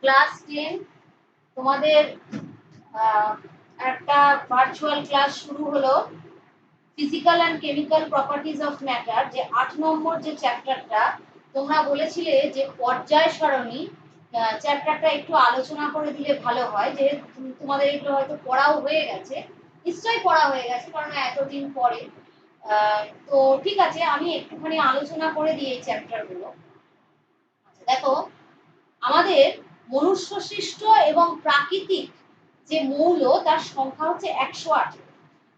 Class 10 তোমাদের একটা virtual class শুরু হলো physical and chemical properties of matter, যে 8 নম্বর যে চ্যাপ্টারটা তোমরা বলেছিলে যে পর্যায় সারণী চ্যাপ্টারটা একটু আলোচনা করে দিলে ভালো হয়, যেহেতু তোমাদের এগুলো হয়তো পড়াও হয়ে গেছে, নিশ্চয়ই পড়া হয়ে গেছে কারণ এতদিন পরে। তো ঠিক আছে, আমি একটুখানি আলোচনা করে দিই এই চ্যাপ্টারগুলো। দেখো, আমাদের মনুষ্য সৃষ্ট এবং প্রাকৃতিক যে মৌল তার সংখ্যা হচ্ছে 118।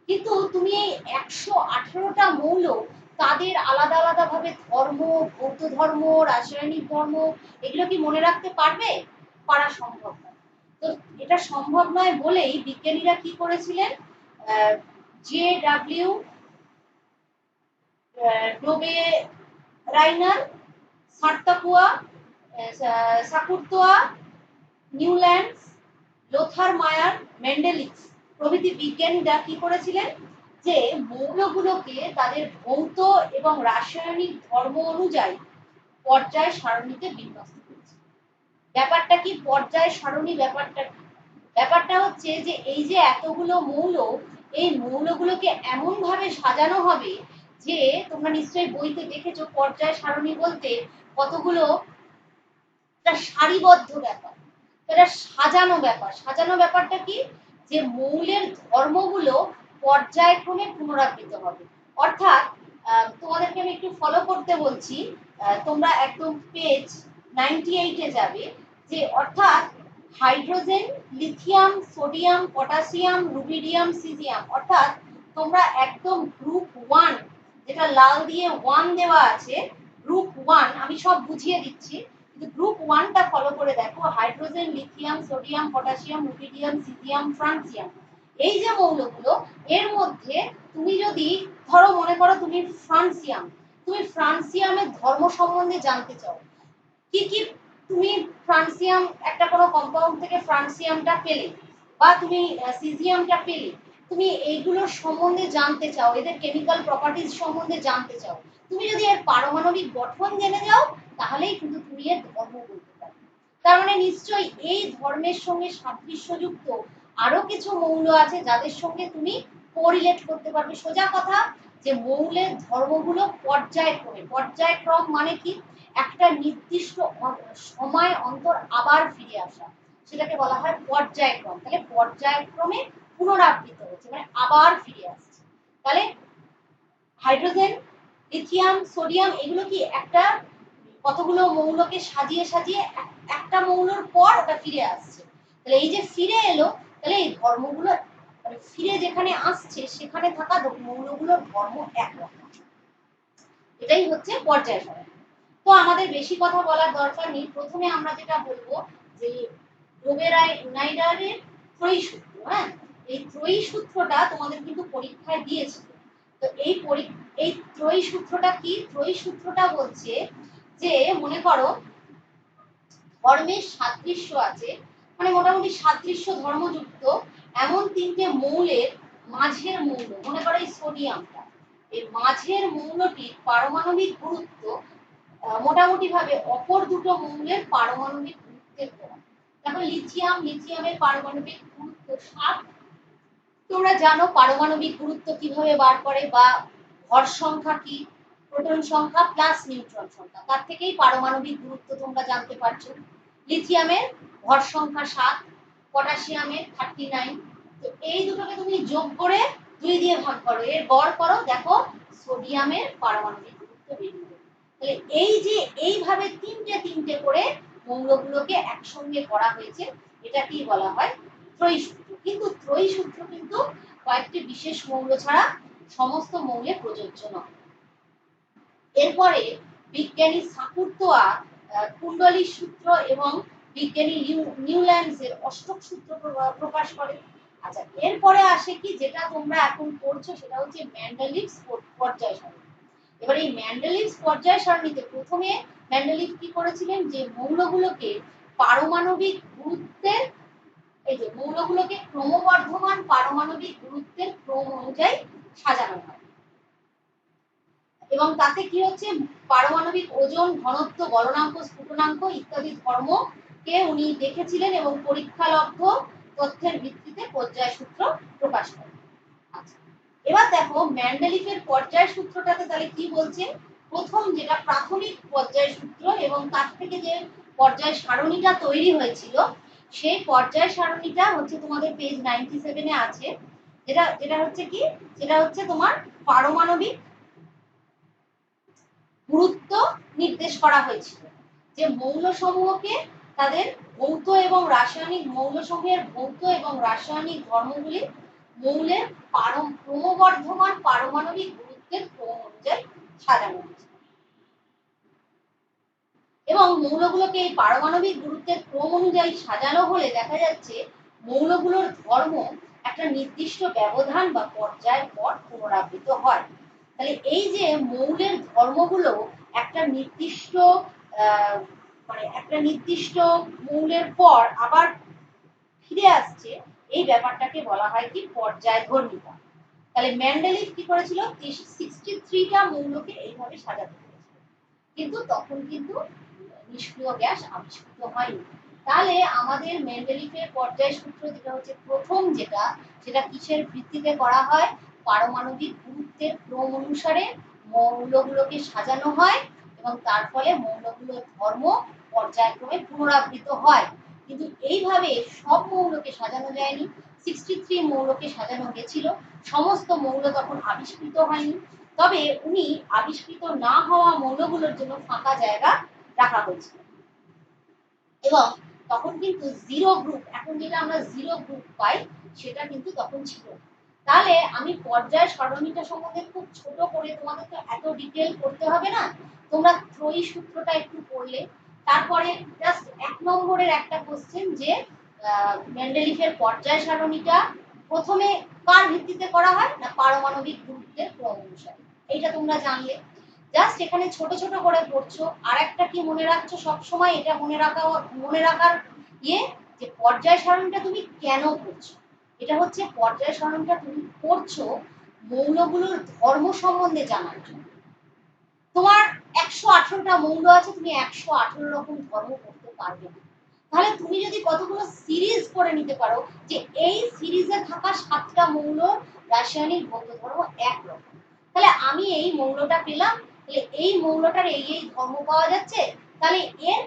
কিন্তু তুমি এই 118টা মৌল তাদের আলাদা আলাদা ভাবে ধর্ম, বৌদ্ধ ধর্ম, রাসায়নিক ধর্ম, এগুলো কি মনে রাখতে পারবে? পারা সম্ভব নয়। তো এটা সম্ভব নয় বলেই বিজ্ঞানীরা কি করেছিলেন, JW ডোবে রাইনার, সার্তাকুয়া, সাকুরতোয়া, নিউল্যান্ডস, লোথার মায়ার, মেন্ডেলিক্স প্রভৃতি বিজ্ঞানীরা কি করেছিলেন, যে মৌলগুলোকে তাদের ভৌত এবং রাসায়নিক ধর্ম অনুযায়ী পর্যায় সারণীতে বিন্যস্ত করেছে। ব্যাপারটা কি পর্যায় সারণী? ব্যাপারটা হচ্ছে যে এই যে এতগুলো মৌল, এই মৌলগুলোকে এমন ভাবে সাজানো হবে যে তোমরা নিশ্চয়ই বইতে দেখেছো পর্যায় সারণী বলতে কতগুলো একটা সারিবদ্ধ ব্যাপার, এটা সাজানো ব্যাপার। সাজানো ব্যাপারটা কি, যে মৌলের ধর্মগুলো পর্যায়ক্রমে পুনরাবৃত্ত হবে। অর্থাৎ তোমাদেরকে আমি একটু ফলো করতে বলছি, তোমরা একদম পেজ 98-এ যাবে, যে অর্থাৎ hydrogen, lithium, sodium, potassium, rubidium, caesium, অর্থাৎ তোমরা একদম গ্রুপ 1, যেটা লাল দিয়ে 1 দেওয়া আছে, গ্রুপ 1 আমি সব বুঝিয়ে দিচ্ছি, গ্রুপ 1টা ফলো করে দেখো। Hydrogen, lithium, sodium, potassium, rubidium, caesium, francium, এই যে মৌলগুলো, এর মধ্যে তুমি যদি ধরো মনে করো তুমি ফ্রান্সিয়ামের ধর্ম সম্বন্ধে জানতে চাও, কি কি তুমি ফ্রান্সিয়াম একটা কোনো কম্পাউন্ড থেকে ফ্রান্সিয়ামটা পেলে, বা তুমি সিজিয়ামটা পেলে, তুমি এইগুলোর সম্বন্ধে জানতে চাও, এদের কেমিক্যাল প্রপার্টিজ সম্বন্ধে জানতে চাও, তুমি যদি এর পারমাণবিক গঠন জেনে যাও তাহলেই কিন্তু তুমি এর ধর্ম বলতে পারবে। তার মানে নিশ্চয়ই এই ধর্মের সঙ্গে সাদৃশ্যযুক্ত আরো কিছু মৌল আছে যাদের সঙ্গে তুমি কোরিলেট করতে পারবে। সোজা কথা, যে মৌলের ধর্মগুলো পর্যায়ক্রমে, পর্যায়ক্রম মানে কি, একটা নির্দিষ্ট সময় অন্তর আবার ফিরে আসা, সেটাকে বলা হয় পর্যায়ক্রম। তাহলে পর্যায়ক্রমে পুনরাবৃত্ত হচ্ছে মানে আবার ফিরে আসছে। তাহলে হাইড্রোজেন, লিথিয়াম, সোডিয়াম, এগুলো কি একটা কতগুলো মৌলকে সাজিয়ে সাজিয়ে একটা মৌলর পর ওটা ফিরে আসছে। তাহলে এই যে ফিরে এলো, তাহলে এই ধর্মগুলো মানে ফিরে যেখানে আসছে সেখানে থাকা মৌলগুলোর ধর্ম একরকম। এটাই হচ্ছে পর্যায় সারণী। তো আমাদের বেশি কথা বলার দরকার নেই, প্রথমে আমরা যেটা বলবো যে ডোবেরাইনারের ত্রয়ী সূত্র। হ্যাঁ, এই ত্রয়ী সূত্রটা তোমাদের কিন্তু পরীক্ষায় দিয়েছিল। তো এই ত্রয়ী সূত্রটা কি? ত্রয়ী সূত্রটা বলছে যে মনে করো ধর্মের সাদৃশ্য আছে, মানে মোটামুটি সাদৃশ্য ধর্মযুক্ত এমন 3টে মৌলের মাঝের মৌল, মনে করো এই সোডিয়ামটা, এই মাঝের মৌলটির পারমাণবিক গুরুত্ব মোটামুটি ভাবে অপর দুটো মৌলের পারমাণবিক গুরুত্বের সমান। দেখো লিথিয়ামের পারমাণবিক গুরুত্ব 7। তোমরা জানো পারমাণবিক গুরুত্ব কিভাবে বার করে, বা ভর সংখ্যা কি, প্রোটন সংখ্যা প্লাস নিউট্রন সংখ্যা, তার থেকেই পারমাণবিক গুরুত্ব তোমরা জানতে পারছো। লিথিয়ামের ভর সংখ্যা 7, পটাশিয়ামের 39। তো এই দুটোকে তুমি যোগ করে 2 দিয়ে ভাগ করো, এর গড় করো, দেখো সোডিয়ামের পারমাণবিক গুরুত্ব বেরিয়ে যাবে। তাহলে এই যে এইভাবে 3টে করে মৌলগুলোকে একসঙ্গে করা হয়েছে, এটা কি বলা হয়? ত্রয়ী সূত্র। কিন্তু ত্রয়ী সূত্র কিন্তু কয়েকটি বিশেষ মৌল ছাড়া সমস্ত মৌলে প্রযোজ্য নয়। এরপরে বিজ্ঞানী সাকুরতোয়া কুণ্ডলী সূত্র এবং বিজ্ঞানী নিউল্যান্ডসের অষ্টক সূত্র প্রকাশ করে। আচ্ছা, এরপরে আসে কি, যেটা তোমরা এখন পড়ছো সেটা হচ্ছে মেন্ডেলিভস পর্যায় সারণী। এবার এই মেন্ডেলিভস পর্যায় সারণীতে প্রথমে মেন্ডেলিভ কি করেছিলেন, যে মৌলগুলোকে পারমাণবিক গুরুত্বের, এই যে মৌলগুলোকে ক্রমবর্ধমান পারমাণবিক গুরুত্বের ক্রম অনুযায়ী সাজানো হয়, এবং তাতে কি হচ্ছে পারমাণবিক ওজন, ঘনত্ব, গলনাঙ্ক, স্ফুটনাঙ্ক ইত্যাদি ধর্ম কে উনি দেখেছিলেন এবং পরীক্ষালব্ধ তথ্যের ভিত্তিতে পর্যায় সূত্র প্রকাশ করেন। আচ্ছা, এবার দেখো ম্যান্ডেলিফের পর্যায় সূত্রটাতে তাহলে কি বলছে, প্রথম যেটা প্রাথমিক পর্যায় সূত্র এবং তার থেকে যে পর্যায় সারণীটা তৈরি হয়েছিল সেই পর্যায় সারণীটা হচ্ছে তোমাদের পেজ 97 এ আছে। যেটা যেটা হচ্ছে কি, সেটা হচ্ছে তোমার পারমাণবিক গুরুত্ব নির্দেশ করা হয়েছিল, যে মৌলসমূহকে তাদের ভৌত এবং রাসায়নিক মৌলসমূহের ভৌত এবং রাসায়নিক ধর্মগুলি মৌলের ক্রমবর্ধমান পারমাণবিক গুরুত্বের ক্রম অনুযায়ী সাজানো হয়েছে। এবং মৌলগুলোকে এই পারমাণবিক গুরুত্বের ক্রম অনুযায়ী সাজানো হলে দেখা যাচ্ছে মৌলগুলোর ধর্ম একটা নির্দিষ্ট ব্যবধান বা পর্যায়ের পর পুনরাবৃত হয়। তাহলে এই যে মৌলের ধর্মগুলো একটা নির্দিষ্ট মানে একটা নির্দিষ্ট মৌলের পর আবার ফিরে আসছে, এই ব্যাপারটাকে বলা হয় কি পর্যায়ধর্মিতা। তাহলে মেন্ডেলিভ কি করেছিল, 63টা মৌলকে এইভাবে সাজাতে পেরেছিল, কিন্তু তখন কিন্তু নিষ্ক্রিয় গ্যাস আবিষ্কৃত হয়নি। তাহলে আমাদের মেন্ডেলিভের পর্যায় সূত্র যেটা হচ্ছে প্রথম যেটা, সেটা কিসের ভিত্তিতে করা হয়, পারমাণবিক গুরুত্বের ক্রম অনুসারে মৌলগুলোকে সাজানো হয় এবং তার ফলে মৌলগুলোর ধর্ম পর্যায়ক্রমে পুনরাবৃত হয়। কিন্তু এইভাবে সব মৌলকে সাজানো যায়নি, 63 মৌলকে সাজানো গেছিল, সমস্ত মৌল তখন আবিষ্কৃত হয়নি। তবে উনি আবিষ্কৃত না হওয়া মৌলগুলোর জন্য ফাঁকা জায়গা রাখা হয়েছিল এবং তখন কিন্তু জিরো গ্রুপ, এখন যেটা আমরা জিরো গ্রুপ পাই সেটা কিন্তু তখন ছিল। তাহলে আমি পর্যায় সারণীটা সম্বন্ধে খুব ছোট করে, তোমাদের তো এত ডিটেল করতে হবে না, তোমরা ত্রয়ী সূত্রটা একটু পড়লে, তারপরে জাস্ট 1 নম্বরের একটা কোশ্চেন যে মেন্ডেলিফের পর্যায় সারণীটা প্রথমে কার ভিত্তিতে করা হয় না পারমাণবিক গুরুত্বের ক্রম অনুসারে, এইটা তোমরা জানলে। জাস্ট এখানে ছোট ছোট করে পড়ছো, আর একটা কি মনে রাখছো সব সময়, এটা মনে রাখার ইয়ে, যে পর্যায় সারণীটা তুমি কেন পড়ছো। এটা হচ্ছে পর্যায় সারণীটা তুমি পড়ছো মৌলগুলোর ধর্ম সম্বন্ধে জানার জন্য। তোমার 118টা মৌল আছে, তুমি 118 রকম ধর্ম করতে পারবে না। তাহলে তুমি যদি কতগুলো সিরিজ করে নিতে পারো যে এই সিরিজে থাকা 7টা মৌল রাসায়নিক ভৌত ধর্ম একরকম, তাহলে আমি এই মৌলটা পেলাম, তাহলে এই মৌলটার এই এই ধর্ম পাওয়া যাচ্ছে, তাহলে এর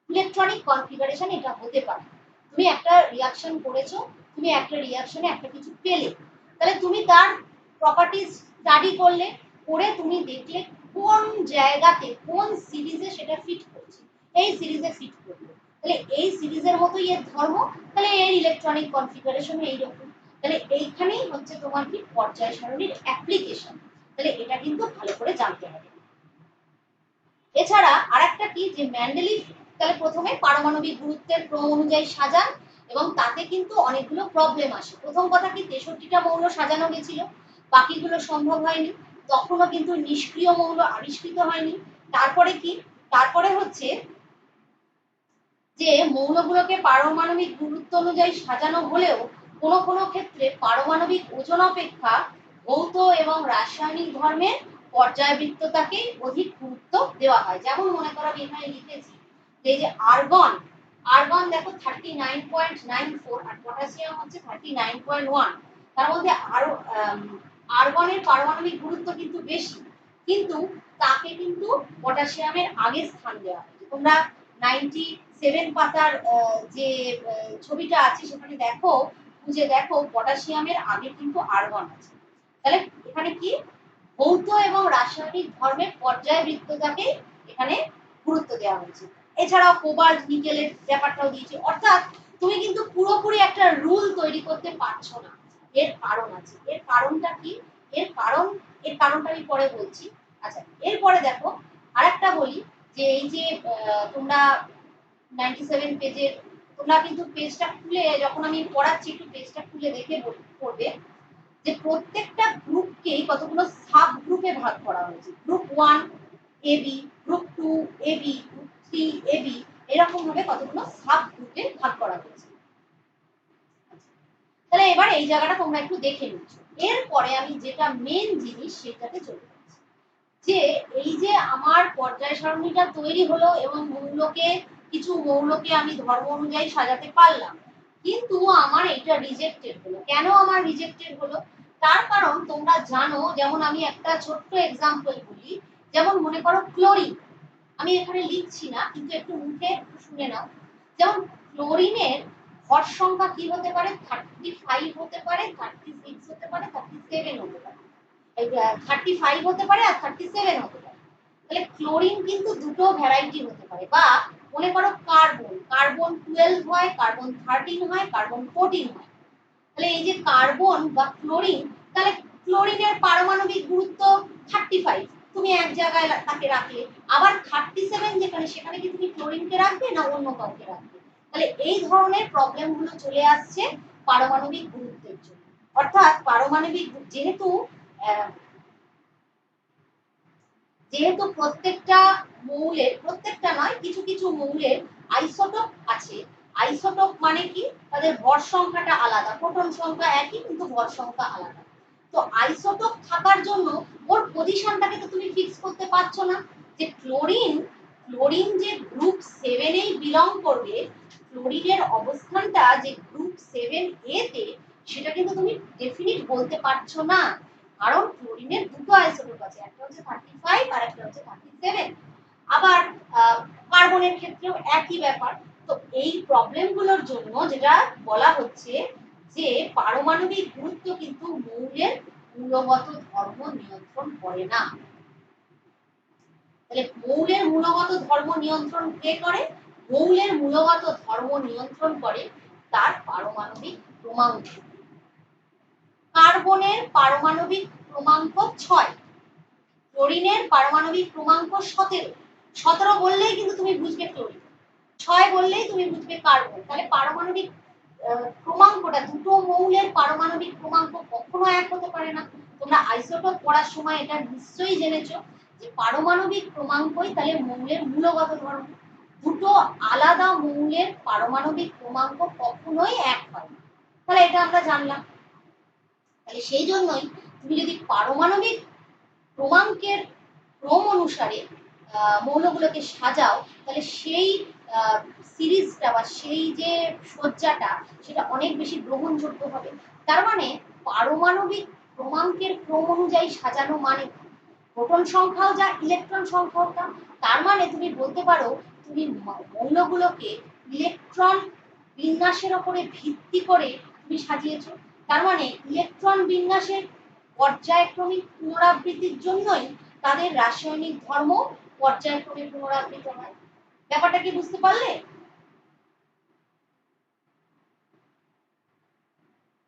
ইলেকট্রনিক কনফিগারেশন এটা হতে পারে। তুমি একটা রিঅ্যাকশন করেছো, তুমি একটা রিঅ্যাকশনে একটা কিছু পেলে, তাহলে তুমি তার প্রপার্টিজ স্টাডি করলে, করে তুমি দেখলে কোন জায়গাতে কোন সিরিজে সেটা ফিট করছে, এই সিরিজে ফিট করবে, তাহলে এই সিরিজের মতোই এর ধর্ম, তাহলে এর ইলেকট্রনিক কনফিগারেশন এইরকম। তাহলে এইখানেই হচ্ছে তোমার কি পর্যায় সারণীর অ্যাপ্লিকেশন, তাহলে এটা কিন্তু ভালো করে জানতে হবে। এছাড়া আরেকটা কি, যে মেন্ডেলিভ তাহলে প্রথমে পারমাণবিক গুরুত্বের ক্রম অনুযায়ী সাজান এবং তাতে কিন্তু অনেকগুলো প্রবলেম আসে। প্রথম কথা কি, 63টা মৌল সাজানো গেছিল, বাকিগুলো সম্ভব হয়নি, তখনও কিন্তু নিষ্ক্রিয় মৌল আবিষ্কৃত হয়নি। তারপরে কি, তারপরে হচ্ছে যে মৌলগুলোকে পারমাণবিক গুরুত্ব অনুযায়ী সাজানো হলেও কোনো কোনো ক্ষেত্রে পারমাণবিক ওজন অপেক্ষা ভৌত এবং রাসায়নিক ধর্মের পর্যায়বৃত্ততাকে অধিক গুরুত্ব দেওয়া হয়। যেমন মনে করো আমি এখানে লিখেছি এই যে আর্গন, আর্গন দেখো 39.94 আর পটাশিয়াম হচ্ছে 39.1, তার মধ্যে আরো আর্গনের পারমাণবিক গুরুত্ব কিন্তু বেশি, কিন্তু তাকে কিন্তু পটাশিয়ামের আগে স্থান দেওয়া হয়। তোমরা 97 পাতার যে ছবিটা আছে সেখানে দেখো, খুঁজে দেখো পটাশিয়ামের আগে কিন্তু আর্গন আছে। তাহলে এখানে কি ভৌত এবং রাসায়নিক ধর্মের পর্যায়বৃত্ততাকে এখানে গুরুত্ব দেওয়া হয়েছে। এছাড়াও কোবাল্ট নিকেলের ব্যাপারটাও দিয়েছে। অর্থাৎ তুমি কিন্তু পুরোপুরি একটা রুল তৈরি করতে পারছো না, এর কারণ আছে। এর কারণটা কি, এর কারণটা আমি পরে বলছি। আচ্ছা, এরপরে দেখো আরেকটা বলি, যে এই যে তোমরা 97 পেজের, তোমরা কিন্তু পেজটা খুলে যখন আমি পড়াচ্ছি একটু পেজটা খুলে দেখে পড়বে যে প্রত্যেকটা গ্রুপকেই কতগুলো সাব গ্রুপে ভাগ করা হয়েছে। Group 1 AB, group 2 AB, group 3 AB, এরকম ভাবে কতগুলো সাব গ্রুপে ভাগ করা হয়েছে। তাহলে এবার এই জায়গাটা তোমরা একটু দেখে নিচ্ছ। এরপরে আমি যেটা মেন জিনিস সেটাতে চলে যাচ্ছি, যে এই যে আমার পর্যায় সারণীটা তৈরি হলো এবং মৌলকে কিছু মৌলকে আমি ধর্ম অনুযায়ী সাজাতে পারলাম, কিন্তু আমার এটা রিজেক্টেড হলো। কেন আমার রিজেক্টেড হলো? তার কারণ তোমরা জানো, যেমন আমি একটা ছোট্ট এক্সাম্পল বলি, যেমন মনে করো ক্লোরিন, আমি এখানে লিখছি না কিন্তু একটু মুখে শুনে নাও। যেমন ক্লোরিনের ভর সংখ্যা কি হতে পারে? 35 হতে পারে, 36 হতে পারে, 37 হতে পারে, 35 হতে পারে আর 37 হতে পারে। তাহলে ক্লোরিন কিন্তু দুটো ভ্যারাইটি হতে পারে। বা মনে করো কার্বন, কার্বন 12 হয়, কার্বন 13 হয়, কার্বন 14 হয়। তাহলে এই যে কার্বন বা ক্লোরিন, তাহলে ক্লোরিনের পারমাণবিক গুরুত্ব 35, তুমি এক জায়গায় তাকে রাখলে। আবার 37 যেখানে, সেখানে কি তুমি ক্লোরিনকে রাখবে না অন্য কাউকে রাখবে? তাহলে এই ধরনের প্রবলেম গুলো চলে আসছে পারমাণবিক গুরুত্বের জন্য। অর্থাৎ পারমাণবিক যেহেতু যেহেতু প্রত্যেকটা মৌলের, প্রত্যেকটা নয়, কিছু কিছু মৌলের আইসোটোপ আছে। আইসোটোপ মানে কি? তাদের ভর সংখ্যাটা আলাদা, প্রোটন সংখ্যা একই কিন্তু ভর সংখ্যা আলাদা। তো আইসোটোপ থাকার জন্য ওর পজিশনটাকে তো তুমি ফিক্স করতে পারছো না। যে ক্লোরিন, ক্লোরিন যে গ্রুপ 7 এই বিলং করবে, ক্লোরিনের অবস্থানটা যে গ্রুপ 7 এ তে, সেটা কিন্তু তুমি ডেফিনিট বলতে পারছো না। কারণ ক্লোরিনের দুটো আইসোটোপ আছে, একটা হচ্ছে 35 আর একটা হচ্ছে 37। আবার কার্বনের ক্ষেত্রেও একই ব্যাপার। তো এই প্রবলেমগুলোর জন্য যেটা বলা হচ্ছে যে পারমাণবিক গুরুত্ব কিন্তু মৌলের মূলগত ধর্ম নিয়ন্ত্রণ করে না। তাহলে মৌলের মূলগত ধর্ম নিয়ন্ত্রণ কে করে? মৌলের মূলগত ধর্ম নিয়ন্ত্রণ করে তার পারমাণবিক ক্রমাঙ্ক। কার্বনের পারমাণবিক ক্রমাঙ্ক 6, ক্লোরিনের পারমাণবিক ক্রমাঙ্ক 17। 17 বললেই কিন্তু তুমি বুঝবে ক্লোরিন, 6 বললেই তুমি বুঝবে কার্বন। তাহলে পারমাণবিক ক্রমাঙ্কটা, দুটো মৌলের পারমাণবিক ক্রমাঙ্ক কখনো এক হতে পারে না। তোমরা আইসোটোপ পড়ার সময় এটা নিশ্চয়ই জেনেছো যে পারমাণবিক ক্রমাঙ্কই তাহলে মৌলের মূলগত ধর্ম। দুটো আলাদা মৌলের পারমাণবিক ক্রমাঙ্ক কখনোই এক হয় না। তাহলে এটা আমরা জানলাম। তাহলে সেই জন্যই তুমি যদি পারমাণবিক ক্রমাঙ্কের ক্রম অনুসারে মৌলগুলোকে সাজাও, তাহলে সেই সিরিজটা বা সেই যে সজ্জাটা, সেটা অনেক বেশি গ্রহণযোগ্য হবে। তার মানে পারমাণবিক ক্রমাঙ্কের ক্রম অনুযায়ী সাজানো মানে প্রোটন সংখ্যাও যা, ইলেকট্রন সংখ্যাও তা। তার মানে তুমি বলতে পারো তুমি মৌলগুলোকে ইলেকট্রন বিন্যাসের উপরে ভিত্তি করে তুমি সাজিয়েছো। তার মানে ইলেকট্রন বিন্যাসের পর্যায়ক্রমিক পুনরাবৃত্তির জন্যই তাদের রাসায়নিক ধর্ম পর্যায়ক্রমে পুনরাবৃত্ত হয়। ব্যাপারটা কি বুঝতে পারলে?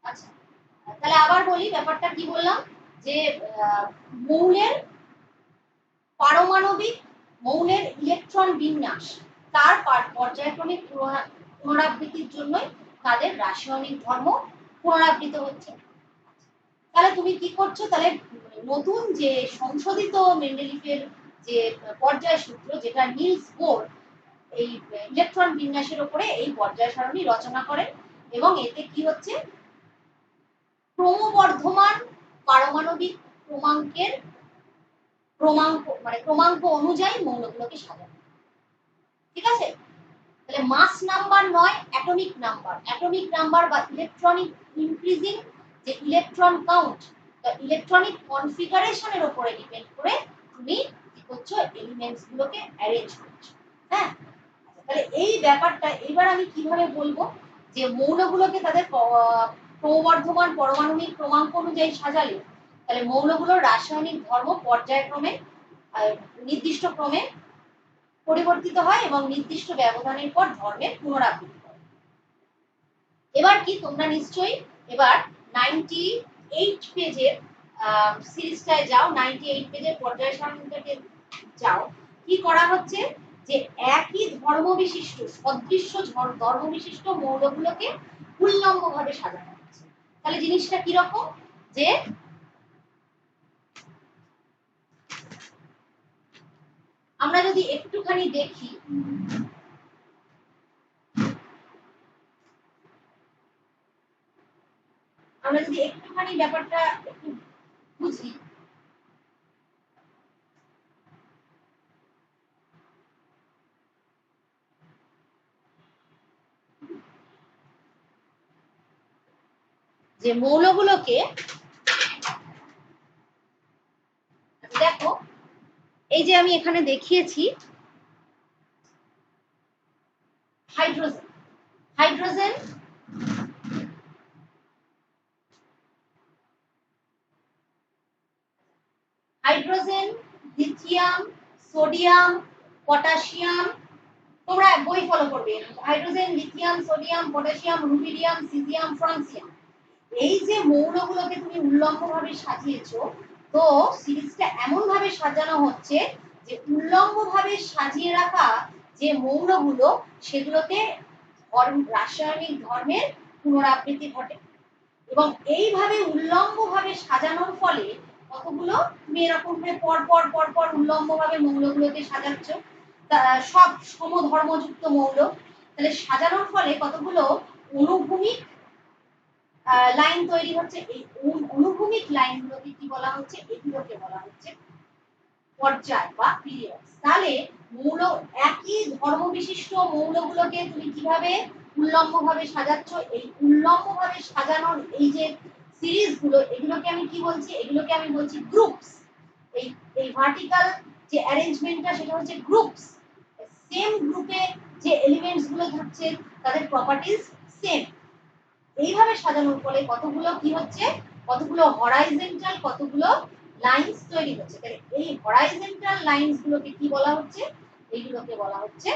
আচ্ছা, তাহলে আবার বলি ব্যাপারটা কি বললাম, যে মৌলের পারমাণবিক, মৌলের ইলেকট্রন বিন্যাস তার পর্যায়ক্রমিক পুনরাবৃত্তির জন্যই তাদের রাসায়নিক ধর্ম পুনরাবৃত্ত হচ্ছে। তাহলে তুমি কি করছো? তাহলে নতুন যে সংশোধিত মেন্ডেলিফের যে পর্যায় সূত্র, যেটা নিলস বোর এই ইলেকট্রন বিন্যাসের উপরে এই পর্যায় সারণী রচনা করেন, এবং এতে কি হচ্ছে, ক্রমবর্ধমান পারমাণবিক ক্রমাঙ্কের ক্রমাঙ্ক, মানে ক্রমাঙ্ক অনুযায়ী মৌলগুলোকে সাজানো। ঠিক আছে? তাহলে মাস নাম্বার নয়, অ্যাটমিক নাম্বার। অ্যাটমিক নাম্বার বা ইলেকট্রনিক ইনক্রিজিং যে ইলেকট্রন কাউন্ট বা ইলেকট্রনিক কনফিগারেশনের উপরে ডিপেন্ড করে তুমি কি করছো, এলিমেন্টস গুলোকে অ্যারেঞ্জ করছো। হ্যাঁ, তাহলে এই ব্যাপারটা এবার আমি কিভাবে বলবো যে মৌলগুলোকে তাদের ক্রমবর্ধমান পারমাণবিক ক্রমাঙ্ক অনুযায়ী সাজালে তাহলে মৌলগুলোর রাসায়নিক ধর্ম পর্যায়ক্রমে নির্দিষ্ট ক্রমে পরিবর্তিত হয় এবং নির্দিষ্ট ব্যবধানের পর ধর্মের পুনরাবৃত্তি হয়। এবার কি তোমরা নিশ্চয়ই এবার 98 পেজের সিরিজটায় যাও, 98 পেজের পর্যায় সারণীটাতে যাও। কি করা হচ্ছে, যে একই ধর্ম বিশিষ্ট, সদৃশ্য ধর্ম বিশিষ্ট মৌলগুলোকে উল্লম্বভাবে সাজানো হচ্ছে। তাহলে জিনিসটা কি রকম, যে আমরা যদি একটুখানি দেখি, আমরা যদি একটুখানি ব্যাপারটা একটু বুঝি, যে মৌলগুলোকে দেখো এই যে আমি এখানে দেখিয়েছি hydrogen hydrogen hydrogen lithium sodium potassium তোমরা বই ফলো করবে hydrogen lithium sodium potassium rubidium caesium francium এই যে মৌলগুলোকে তুমি উল্লম্বভাবে সাজিয়েছো তো সিরিজটা এমন ভাবে সাজানো হচ্ছে যে উল্লম্বভাবে সাজিয়ে রাখা যে মৌলগুলো সেগুলোতে রাসায়নিক ধর্মের পুনরাবৃত্তি ঘটে এবং এইভাবে উল্লম্বভাবে সাজানোর ফলে কতগুলো তুমি এরকম করে পর পর পর পর উল্লম্বভাবে মৌলগুলোকে সাজাচ্ছ সব সমধর্মযুক্ত মৌল তাহলে সাজানোর ফলে কতগুলো অনুভূমিক লাইন তৈরি হচ্ছে এই অনুভূমিক লাইনগুলোকে কি বলা হচ্ছে এগুলোকে বলা হচ্ছে পর্যায় বা পিরিয়ডস তাহলে মৌল একই ধর্ম বিশিষ্ট মৌলগুলোকে তুমি কিভাবে উল্লম্বভাবে সাজাচ্ছ এই উল্লম্বভাবে সাজানোর এই যে সিরিজগুলো এগুলোকে আমি কি বলছি এগুলোকে আমি বলছি গ্রুপস এই এই ভার্টিক্যাল যে অ্যারেঞ্জমেন্টটা সেটা হচ্ছে গ্রুপস সেম গ্রুপে যে এলিমেন্টস গুলো থাকছে তাদের প্রপার্টিজ সেম এইভাবে সাজানোর ফলে কতগুলো কি হচ্ছে কতগুলো হরাইজন্টাল কতগুলো লাইনস তৈরি হচ্ছে তাহলে এই হরাইজন্টাল লাইনস গুলোকে কি বলা হচ্ছে এইগুলোকে বলা হচ্ছে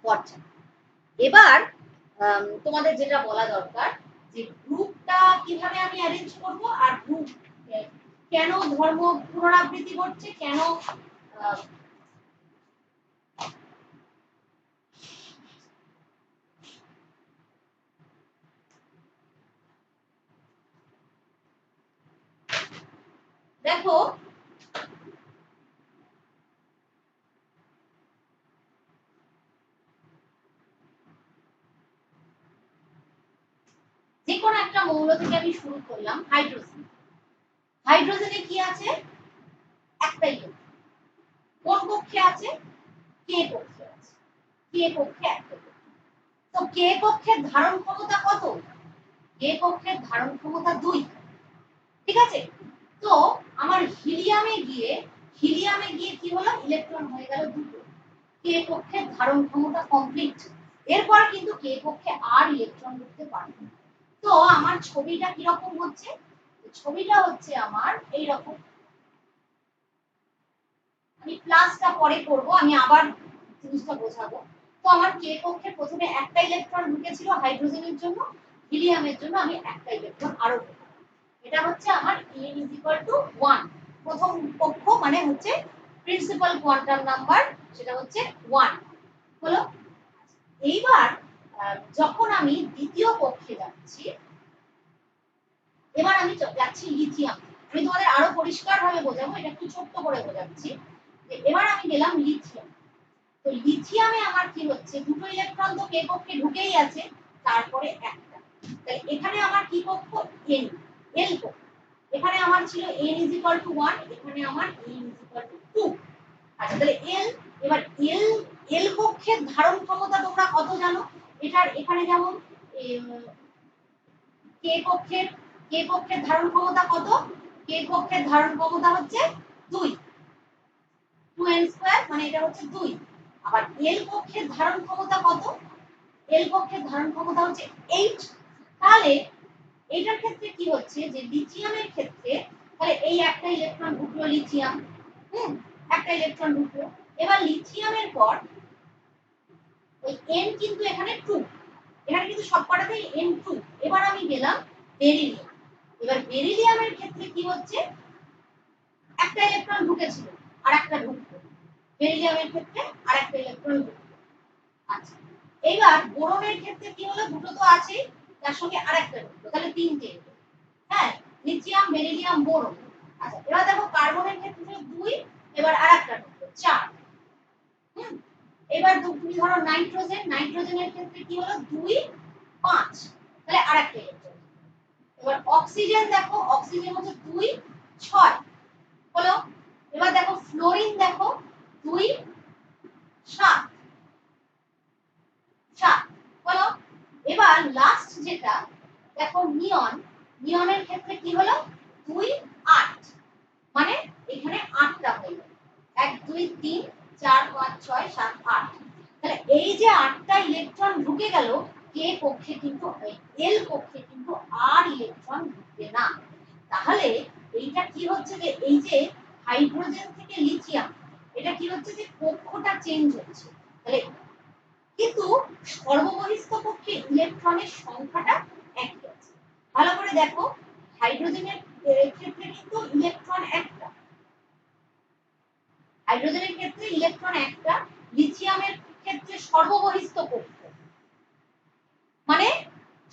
পর্যায় এবার তোমাদের যেটা বলা দরকার যে গ্রুপটা কিভাবে আমি অ্যারেঞ্জ করব আর গ্রুপ কেন ধর্ম পুনরাবৃত্তি ঘটছে কেন দেখো যে কোনো একটা মৌল থেকে আমি শুরু করলাম হাইড্রোজেন হাইড্রোজেনে কি আছে একটাই কোন কক্ষে আছে কে কক্ষে আছে কে কক্ষে একটাই তো কে কক্ষের ধারণ ক্ষমতা কত কে কক্ষের ধারণ ক্ষমতা 2 ঠিক আছে তো আমার হিলিয়ামে গিয়ে কি হলো ইলেকট্রন হয়ে গেল দুটো কে কক্ষের ধারণ ক্ষমতা কমপ্লিট এরপর কিন্তু কে কক্ষে আর ইলেকট্রন ঢুকতে পারবে তো আমার ছবিটা কি রকম হচ্ছে ছবিটা হচ্ছে আমার এই রকম আমি প্লাসটা পরে করব আমি আবার জিনিসটা বোঝাবো তো আমার কে কক্ষে প্রথমে একটা ইলেকট্রন ঢুকেছিল হাইড্রোজেনের জন্য হিলিয়ামের জন্য আমি একটা ইলেকট্রন আরো এটা হচ্ছে আমার n = 1 প্রথম কক্ষ মানে হচ্ছে প্রিন্সিপাল কোয়ান্টাম নাম্বার সেটা হচ্ছে 1 হলো এইবার যখন আমি দ্বিতীয় কক্ষে যাচ্ছি এবার আমি যাচ্ছি লিথিয়াম আমি তোমাদের আরো পরিষ্কারভাবে বোঝাবো এটা একটু ছোট্ট করে বোঝাচ্ছি যে এবার আমি গেলাম লিথিয়াম তো লিথিয়ামে আমার কি হচ্ছে দুটো ইলেকট্রন তো কে কক্ষে ঢুকেই আছে তারপরে একটা তাহলে এখানে আমার কি কক্ষ n l কক্ষ এখানে আমার ছিল n = 1 এখানে আমার n = 2 আচ্ছা তাহলে l এবার l কক্ষের ধারণ ক্ষমতা তোমরা কত জানো এটার এখানে যেমন কে কক্ষের ধারণ ক্ষমতা কত কে কক্ষের ধারণ ক্ষমতা হচ্ছে 2 2n² মানে এটা হচ্ছে 2 আবার l কক্ষের ধারণ ক্ষমতা কত l কক্ষের ধারণ ক্ষমতা হচ্ছে 8 তাহলে এটার ক্ষেত্রে কি হচ্ছে যে লিথিয়ামের ক্ষেত্রে তাহলে এই একটা ইলেকট্রন ঢুকলো লিথিয়াম একটা ইলেকট্রন ঢুকলো এবার লিথিয়ামের পর ওই n কিন্তু এখানে 2 এখানে কিন্তু সবকটাতেই n2 এবার আমি গেলাম বেরিলিয়াম এবার বেরিলিয়ামের ক্ষেত্রে কি হচ্ছে একটা ইলেকট্রন ঢুকেছিল আর একটা ঢুকলো বেরিলিয়ামের ক্ষেত্রে আরেকটা ইলেকট্রন ঢুকলো আচ্ছা এবার বোরনের ক্ষেত্রে কি হলো দুটো তো আছেই তার সঙ্গে আরেকটা ঢুকলো তাহলে তিনটে হ্যাঁ লিথিয়াম বেরিলিয়াম বোরন আচ্ছা এবার দেখো কার্বনের ক্ষেত্রে 2 এবার আরেকটা ঢুকলো 4 এবার তুমি ধরো নাইট্রোজেনের ক্ষেত্রে কি হলো 2 5 তাহলে আরেকটা ইলেকট্রন এবার অক্সিজেন দেখো অক্সিজেন হচ্ছে 2 6 হলো এবার দেখো ফ্লোরিন দেখো 2 7 7 হলো এবার লাস্ট যেটা দেখো নিয়ন, নিয়নের ক্ষেত্রে কি হলো 2 8, মানে এখানে 8টা হলো 1 2 3 4 5 6 7 8। তাহলে এই যে 8টা ইলেকট্রন ঢুকে গেল কে কক্ষে, কিন্তু এল কক্ষে কিন্তু আর ইলেকট্রন ঢুকবে না। তাহলে এইটা কি হচ্ছে যে এই যে হাইড্রোজেন থেকে লিথিয়াম, এটা কি হচ্ছে যে কক্ষটা চেঞ্জ হচ্ছে। তাহলে কিন্তু সর্ববহিস্থ কক্ষে ইলেকট্রনের সংখ্যাটা একই আছে। ভালো করে দেখো, হাইড্রোজেনের ক্ষেত্রে কিন্তু ইলেকট্রন একটা, হাইড্রোজেনের ক্ষেত্রে ইলেকট্রন একটা, লিথিয়ামের ক্ষেত্রে সর্ববহিস্থ কক্ষ মানে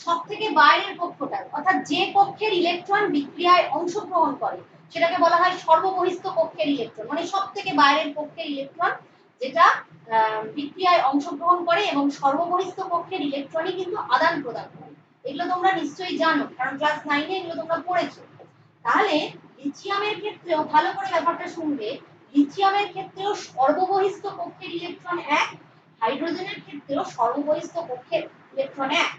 সব থেকে বাইরের কক্ষটা, অর্থাৎ যে কক্ষের ইলেকট্রন বিক্রিয়ায় অংশগ্রহণ করে সেটাকে বলা হয় সর্ববহিস্থ কক্ষের ইলেকট্রন, মানে সব থেকে বাইরের কক্ষের ইলেকট্রন যেটা বিক্রিয়ায় অংশগ্রহণ করে এবং সর্ববহিস্থ কক্ষের ইলেকট্রনই কিন্তু আদান প্রদান করে। এগুলো তোমরা নিশ্চয়ই জানো, কারণ ক্লাস 9 এ এগুলো তোমরা পড়েছো। তাহলে লিথিয়ামের ক্ষেত্রেও ভালো করে ব্যাপারটা শুনবে, লিথিয়ামের ক্ষেত্রেও সর্ববহিস্থ কক্ষের ইলেকট্রন এক, হাইড্রোজেনের ক্ষেত্রেও সর্ববহিস্থ কক্ষের ইলেকট্রন এক।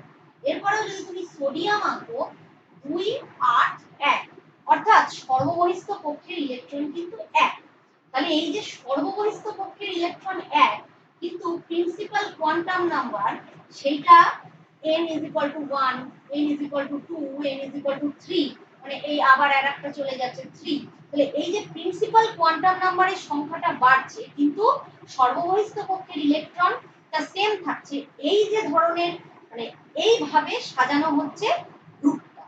এরপরেও যদি তুমি সোডিয়াম আঁকো 2 8 1, অর্থাৎ সর্ববহিস্থ কক্ষের ইলেকট্রন কিন্তু এক। তাহলে এই যে সর্ববহিস্থ কক্ষের ইলেকট্রন এক, কিন্তু প্রিন্সিপাল কোয়ান্টাম নাম্বার সেইটা n = 1, n = 2, n = 3, মানে এই আবার আরেকটা চলে যাচ্ছে 3। তাহলে এই যে প্রিন্সিপাল কোয়ান্টাম নাম্বারের সংখ্যাটা বাড়ছে কিন্তু সর্ববহিস্থ কক্ষের ইলেকট্রনটা সেম থাকছে। এই যে ধরনের মানে এইভাবে সাজানো হচ্ছে গ্রুপটা।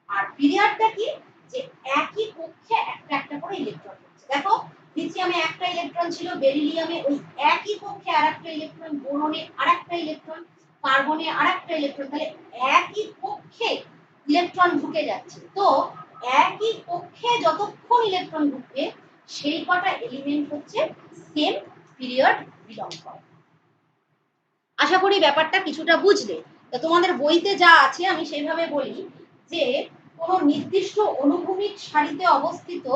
আর পিরিয়ডটা কি, যে একই কক্ষে একটা একটা করে ইলেকট্রন হচ্ছে। দেখো লিথিয়ামে একটা ইলেকট্রন ছিল, বেরিলিয়ামে ওই একই কক্ষে আরেকটা ইলেকট্রন, বোরনে আরেকটা ইলেকট্রন, কার্বনে আরেকটা ইলেকট্রন। তাহলে একই কক্ষে ইলেকট্রন ঢুকে যাচ্ছে। তো একই কক্ষে যতক্ষণ ইলেকট্রন ঢুকবে সেই কটা এলিমেন্ট হচ্ছে সেম পিরিয়ড বিলং করে। আশা করি ব্যাপারটা কিছুটা বুঝলে। তো তোমাদের বইতে যা আছে আমি সেইভাবে বলি যে কোনো নির্দিষ্ট অনুভূমিক সারিতে অবস্থিত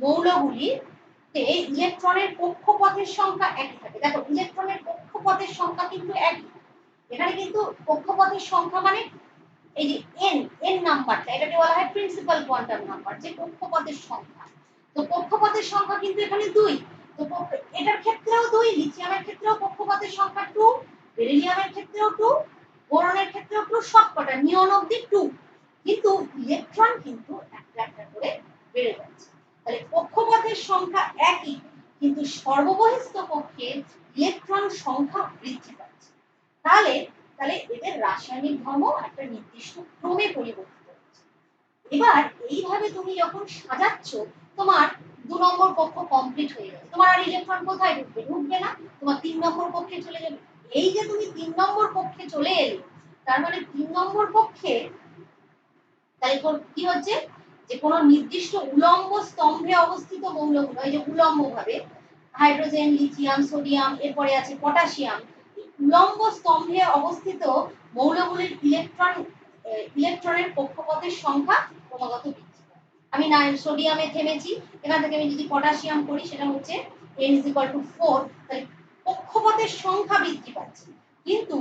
মৌলগুলিতে ইলেকট্রনের কক্ষপথের সংখ্যা একই থাকে। দেখো ইলেকট্রনের কক্ষপথের সংখ্যা কিন্তু একই, এখানে কিন্তু কক্ষপথের সংখ্যা মানে এই যে এন, এন নাম্বারটা এটাকে বলা হয় প্রিন্সিপাল কোয়ান্টাম নাম্বার, যে কক্ষপথের সংখ্যা। তো কক্ষপথের সংখ্যা কিন্তু এখানে 2। তো এটার ক্ষেত্রেও 2, লিথিয়ামের ক্ষেত্রেও কক্ষপথের সংখ্যা 2, বেরিলিয়ামের ক্ষেত্রেও 2, বোরনের ক্ষেত্রেও 2, সবকটা নিয়ন অবধি 2। কিন্তু ইলেকট্রন কিন্তু একটা একটা করে বেড়ে যাচ্ছে। তাহলে কক্ষপথের সংখ্যা একই, কিন্তু সর্ববহিস্থ কক্ষে ইলেকট্রন সংখ্যা বৃদ্ধি পাচ্ছে। তাহলে তাহলে এদের রাসায়নিক ধর্ম একটা নির্দিষ্ট ক্রমে পরিবর্তিত হচ্ছে। এবার এইভাবে তুমি যখন সাজাচ্ছ, তোমার 2 নম্বর কক্ষ কমপ্লিট হয়ে যাবে, তোমার আর ইলেকট্রন কোথায় ঢুকবে, ঢুকবে না, তোমার 3 নম্বর কক্ষে চলে যাবে। এই যে তুমি 3 নম্বর কক্ষে চলে এলে, তার মানে 3 নম্বর কক্ষে তাই কি হচ্ছে যে কোনো নির্দিষ্ট উলম্ব স্তম্ভে অবস্থিত মৌলগুলো, এই যে উলম্ব ভাবে হাইড্রোজেন, লিথিয়াম, সোডিয়াম, এরপরে আছে পটাশিয়াম, উলম্ব স্তম্ভে অবস্থিত মৌলগুলির ইলেকট্রনের কক্ষপথের সংখ্যা ক্রমাগত বৃদ্ধি পায়। আমি না সোডিয়ামে থেমেছি, এখান থেকে আমি যদি পটাশিয়াম করি সেটা হচ্ছে n = 4। তাহলে কক্ষপথের সংখ্যা বৃদ্ধি পাচ্ছে, কিন্তু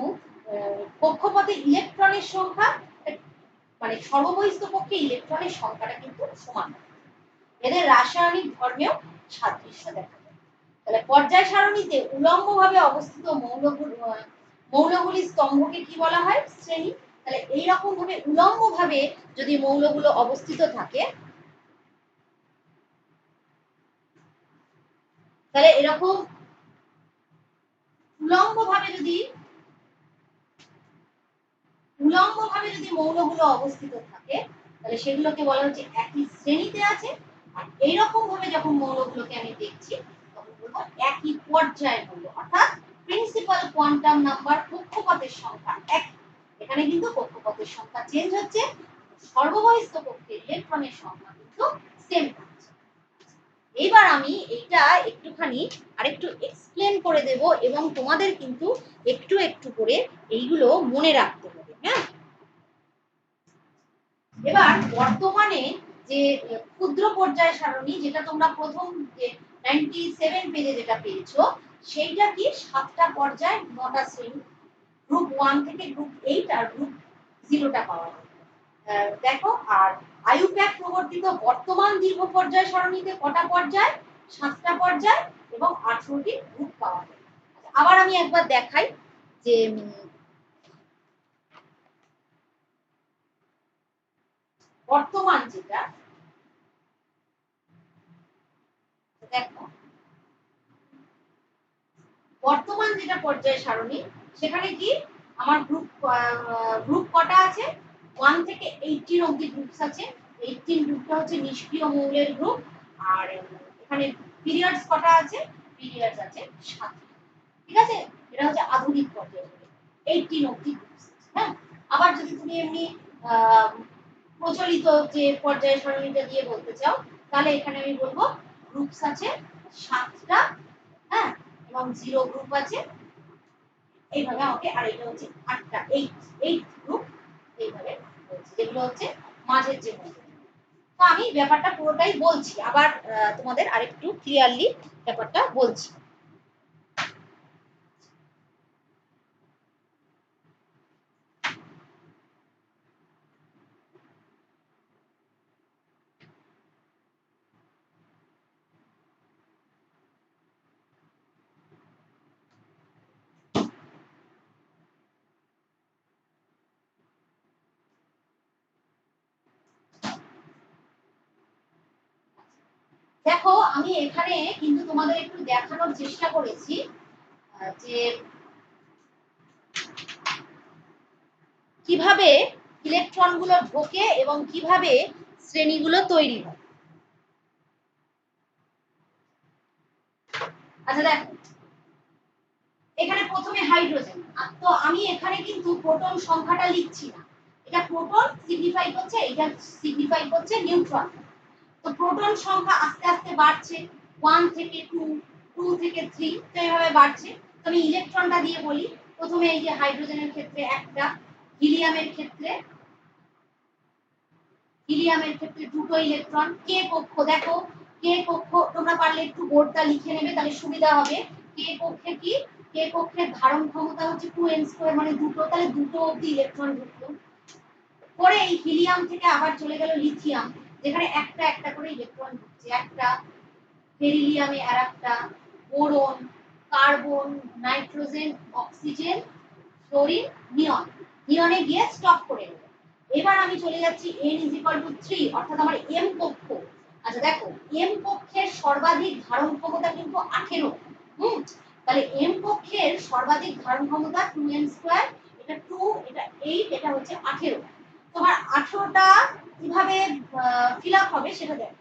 কক্ষপথে ইলেকট্রনের সংখ্যা মানে সর্ববহিস্থ পক্ষে ইলেকট্রনের সংখ্যাটা কিন্তু সমান। এদের রাসায়নিক ধর্মেও সাদৃশ্য দেখা যায়। তাহলে পর্যায় সারণীতে উলম্বভাবে অবস্থিত মৌলগুলির স্তম্ভকে কি বলা হয়, শ্রেণী। তাহলে এই রকম ভাবে উলম্বভাবে যদি মৌলগুলো অবস্থিত থাকে, তাহলে এরকম উলম্বভাবে যদি মৌলগুলো অবস্থিত থাকে, তাহলে সেগুলোকে বলা হচ্ছে একই শ্রেণীতে আছে। আর এইরকম ভাবে যখন মৌলগুলোকে আমি দেখছি তখন বলবো একই পর্যায়ের মৌল, অর্থাৎ প্রিন্সিপাল কোয়ান্টাম নাম্বার, কক্ষপথের সংখ্যা এক। এখানে কিন্তু কক্ষপথের সংখ্যা চেঞ্জ হচ্ছে, সর্ববহিস্থ কক্ষে ইলেকট্রনের সংখ্যা কিন্তু সেম থাকছে। এবার আমি এটা একটুখানি আরেকটু এক্সপ্লেন করে দেব এবং তোমাদের কিন্তু একটু একটু করে এইগুলো মনে রাখতে হবে। হ্যাঁ, এবার বর্তমানে যে ক্ষুদ্র পর্যায় সারণী, যেটা তোমরা প্রথম যে 97 পেজে যেটা পেয়েছো, সেইটা কি 7টা পর্যায় 9টা শ্রেণী, গ্রুপ 1 থেকে গ্রুপ 8 আর গ্রুপ 0টা পাওয়া যাবে। দেখো, আর আইইউপ্যাক প্রবর্তিত বর্তমান দীর্ঘ পর্যায় সারণীতে কটা পর্যায়? 7টা পর্যায় এবং 18টি গ্রুপ পাওয়া যায়। আবার আমি একবার দেখাই যে বর্তমান যেটা, দেখো বর্তমান যেটা পর্যায় সারণী, সেখানে কি আমার গ্রুপ কটা আছে? 1 থেকে 18 অবধি গ্রুপস আছে। 18 গ্রুপটা হচ্ছে নিষ্ক্রিয় মৌলের গ্রুপ। আর এখানে পিরিয়ডস কটা আছে? পিরিয়ডস আছে 7। ঠিক আছে, এটা হচ্ছে আধুনিক পর্যায় 18 অবধি গ্রুপস। হ্যাঁ, আবার যদি তুমি এমনি প্রচলিত যে পর্যায় সারণীটা দিয়ে বলতে চাও, তাহলে এখানে আমি বলবো গ্রুপস আছে 7টা। হ্যাঁ, এবং 0 গ্রুপ আছে এইভাবে আমাকে, আর এটা হচ্ছে 8টা, 8 গ্রুপ এইভাবে বলছি, যেগুলো হচ্ছে মাঝের যে মৌল। তো আমি ব্যাপারটা পুরোটাই বলছি, আবার তোমাদের আরেকটু ক্লিয়ারলি ব্যাপারটা বলছি। দেখো, আমি এখানে কিন্তু তোমাদের একটু দেখানোর চেষ্টা করেছি যে কিভাবে ইলেকট্রনগুলো ঢোকে এবং কিভাবে শ্রেণীগুলো তৈরি হয়। আচ্ছা দেখো, এখানে প্রথমে হাইড্রোজেন, তো আমি এখানে কিন্তু প্রোটন সংখ্যাটা লিখছি না, এটা প্রোটন সিগনিফাই করছে, এটা সিগনিফাই করছে নিউট্রন। তো প্রোটন সংখ্যা আস্তে আস্তে বাড়ছে, 1 থেকে 2, 2 থেকে 3, তো এইভাবে বাড়ছে। তো আমি ইলেকট্রনটা দিয়ে বলি। প্রথমে এই যে হাইড্রোজেনের ক্ষেত্রে একটা, হিলিয়ামের ক্ষেত্রে দুটো ইলেকট্রন। কে কক্ষ, দেখো কে কক্ষ তোমরা পারলে একটু বোর্ডটা লিখে নেবে, তাহলে সুবিধা হবে। কে কক্ষে কি, কে কক্ষের ধারণ ক্ষমতা হচ্ছে 2n², মানে দুটো, তাহলে দুটো অবধি ইলেকট্রন ঢুকলো। পরে এই হিলিয়াম থেকে আবার চলে গেল লিথিয়াম, যেখানে একটা একটা করে ইলেকট্রন ঢুকছে, একটা বেরিলিয়ামে আর একটা, boron, carbon, nitrogen, oxygen, fluorine, neon, নিয়নে গিয়ে স্টপ করে গেল। এবার আমি চলে যাচ্ছি n=3, অর্থাৎ আমার m কক্ষ। আচ্ছা দেখো, m কক্ষের সর্বাধিক ধারণ ক্ষমতা কিন্তু 18। তাহলে m কক্ষের সর্বাধিক ধারণ ক্ষমতা 2n², এটা 2, এটা 8, এটা হচ্ছে 18। তোমার 18টা কিভাবে ফিল আপ হবে সেটা দেখো।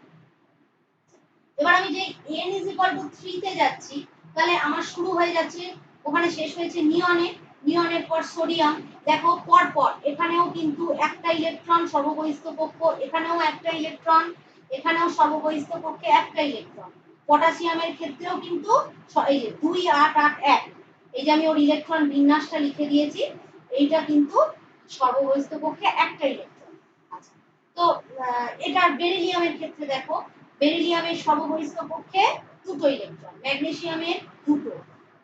এবার আমি যে n=3 তে যাচ্ছি, তাহলে আমার শুরু হয়ে যাচ্ছে, ওখানে শেষ হয়েছে নিয়নে, নিয়নের পর সোডিয়াম। দেখো পর পর এখানেও কিন্তু একটা ইলেকট্রন সর্ববহিস্থ কক্ষ, এখানেও একটা ইলেকট্রন, এখানেও সর্ববহিস্থ কক্ষে একটা ইলেকট্রন। পটাশিয়ামের ক্ষেত্রেও কিন্তু এই যে 2, 8, 8, 1, এই যে আমি ওর ইলেকট্রন বিন্যাসটা লিখে দিয়েছি, এইটা কিন্তু সর্ববহিস্থ কক্ষে একটা ইলেকট্রন। আচ্ছা, তো এটা বেরিলিয়ামের ক্ষেত্রে দেখো, বেরিলিয়ামের সর্ববহিস্থ কক্ষে দুটো ইলেকট্রন, ম্যাগনেসিয়ামের দুটো,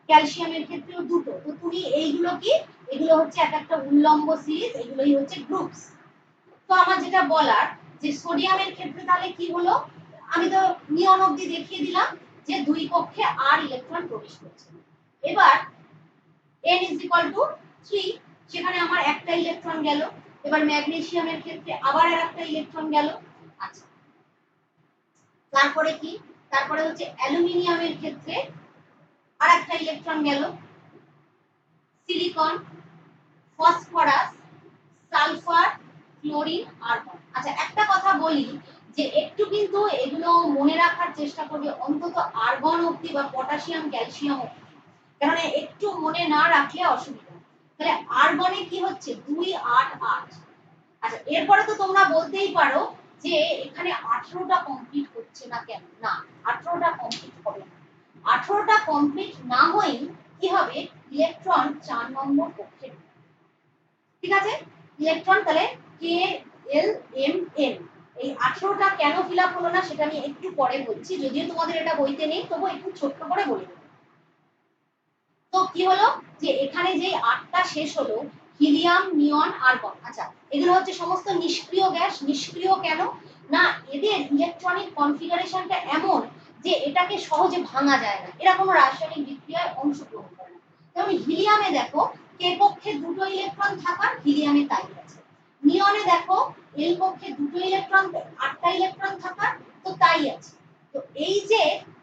ক্যালসিয়ামের ক্ষেত্রেও দুটো। তো তুমি এইগুলো কি, এগুলো হচ্ছে এক একটা উল্লম্ব সিরিজ, এগুলোই হচ্ছে গ্রুপস। তো আমার যেটা বলার, যে সোডিয়ামের ক্ষেত্রে তাহলে কি হলো, আমি তো নিয়ন অবধি দেখিয়ে দিলাম যে দুই কক্ষে আর ইলেকট্রন প্রবেশ করছে। এবার n=3, সেখানে আমার একটা ইলেকট্রন গেল। এবার ম্যাগনেসিয়ামের ক্ষেত্রে আবার আর একটা ইলেকট্রন গেল। আচ্ছা, তারপরে কি, তারপরে হচ্ছে অ্যালুমিনিয়ামের ক্ষেত্রে আর একটা ইলেকট্রন গেল। Silicon, phosphorus, sulphur, chlorine, argon. আচ্ছা, একটা কথা বলি যে একটু কিন্তু এগুলো মনে রাখার চেষ্টা করবে, অন্তত আর্গন অবধি বা পটাশিয়াম, ক্যালসিয়াম অবধি, কারণ একটু মনে না রাখলে অসুবিধা। তাহলে আর্গনে কি হচ্ছে 2, 8, 8। আচ্ছা, এরপরে তো তোমরা বলতেই পারো যে এখানে 18টা কমপ্লিট হচ্ছে না কেন? না, 18টা কমপ্লিট হবে না। 18টা কমপ্লিট না হয়েই কি হবে, ইলেকট্রন 4 নম্বর কক্ষে। ঠিক আছে, ইলেকট্রন তাহলে কে এল এম এন, এই 18টা কেন ফিল আপ হলো না সেটা আমি একটু পরে বলছি, যদিও তোমাদের এটা বইতে নেই, তবু একটু ছোট্ট করে বলে দেবো। তো কি হলো, যে এখানে যে 8টা শেষ হলো, হিলিয়াম, নিয়ন, আর্গন। আচ্ছা, এগুলো হচ্ছে সমস্ত নিষ্ক্রিয় গ্যাস। নিষ্ক্রিয় কেন না, এদের ইলেকট্রনিক কনফিগারেশনটা এমন যে এটাকে সহজে ভাঙা যায় না, এরা কোনো রাসায়নিক বিক্রিয়ায় অংশগ্রহণ করে না। যেমন হিলিয়ামে দেখো কে কক্ষে দুটো ইলেকট্রন থাকার, হিলিয়ামে তাই আছে। নিয়নে দেখো এল কক্ষে দুটো ইলেকট্রন, 8টা ইলেকট্রন থাকার, তো তাই আছে। তো এই যে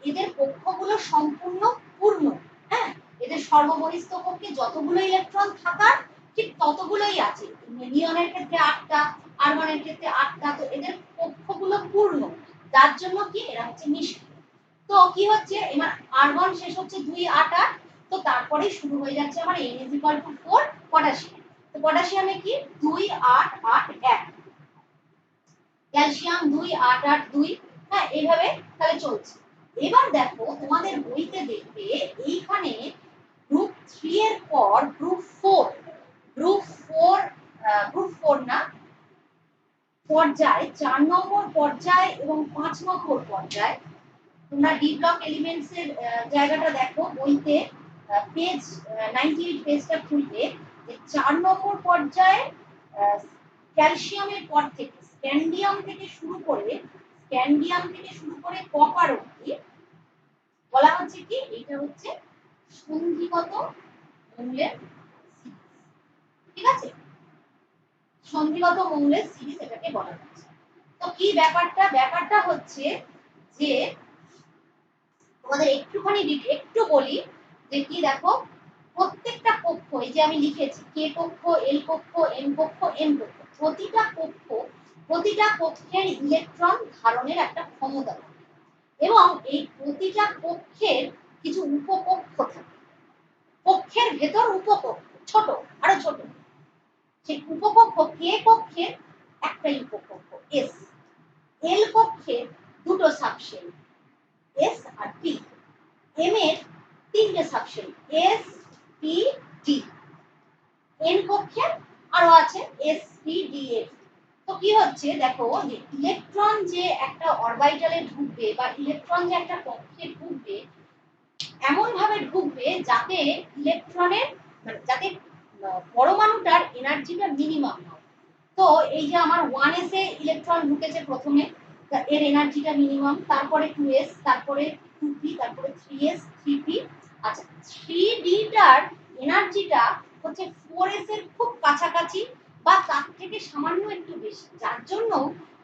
এদের কক্ষগুলো সম্পূর্ণ পূর্ণ, হ্যাঁ, এদের সর্ববহিস্থ কক্ষে যতগুলো ইলেকট্রন থাকার ঠিক ততগুলোই আছে। নিয়নের ক্ষেত্রে 8টা, আর্গনের ক্ষেত্রে 8টা, তো এদের কক্ষগুলো পূর্ণ, যার জন্য কি এরা হচ্ছে নিষ্ক্রিয়। তো কি হচ্ছে এবার আর্গন শেষ হচ্ছে 2 8 8, তো তারপরে শুরু হয়ে যাচ্ছে আমার n = 4 পটাশিয়াম। তো পটাশিয়ামে কি 2 8 8 1, ক্যালসিয়াম 2 8 8 2, হ্যাঁ, এইভাবে তাহলে চলছে। এবার দেখো তোমাদের বইতে দেখবে এইখানে গ্রুপ 3 এর পর গ্রুপ 4, গ্রুপ 4, গ্রুপ 4 না, পর্যায় 4 নম্বর পর্যায় এবং 5 নম্বর পর্যায়, তোমরা ডি ব্লক এলিমেন্টস এর জায়গাটা দেখো বইতে, পেজ 98 পেজটা খুলবে, যে 4 নম্বর পর্যায়ে ক্যালসিয়ামের পর থেকে স্ক্যান্ডিয়াম থেকে শুরু করে কপার অবধি বলা হচ্ছে কি এটা হচ্ছে সন্ধিগত মৌলের সিরিজ। ঠিক আছে, সন্ধিগত মৌলের সিরিজ এটাকে বলা হচ্ছে। তো কি ব্যাপারটা হচ্ছে যে তোমাদের একটুখানি একটু বলি যে কি দেখো প্রত্যেকটা কক্ষ, এই যে আমি লিখেছি কে কক্ষ, এল কক্ষ, এম কক্ষ, এন কক্ষ, প্রতিটা কক্ষের ইলেকট্রন ধারণের একটা ক্ষমতা থাকে এবং এই প্রতিটা কক্ষের কিছু উপকক্ষ থাকে। কক্ষের ভেতর উপকক্ষ ছোট, আরো ছোট, সেই উপকক্ষ কে কক্ষের একটাই উপকক্ষ এস, এল কক্ষের দুটো সাবশেল এস আর পি, এম এর তিনটে subshell S P D, N কক্ষের আরো আছে এস পি ডি এফ। তো কি হচ্ছে দেখো যে ইলেকট্রন যে একটা অরবিটালে ঢুকবে বা ইলেকট্রন যে একটা কক্ষে ঢুকবে, এমন ভাবে ঢুকবে যাতে ইলেকট্রনের মানে যাতে পরমাণুটার এনার্জিটা মিনিমাম হয়। তো এই যে আমার 1s এ ইলেকট্রন ঢুকেছে প্রথমে, এর এনার্জিটা মিনিমাম, তারপরে 2s, তারপরে 2p, তারপরে 3s 3p। আচ্ছা, 3d টার এনার্জিটা হচ্ছে 4s এর খুব কাছাকাছি বা তার থেকে সামান্য একটু বেশি, যার জন্য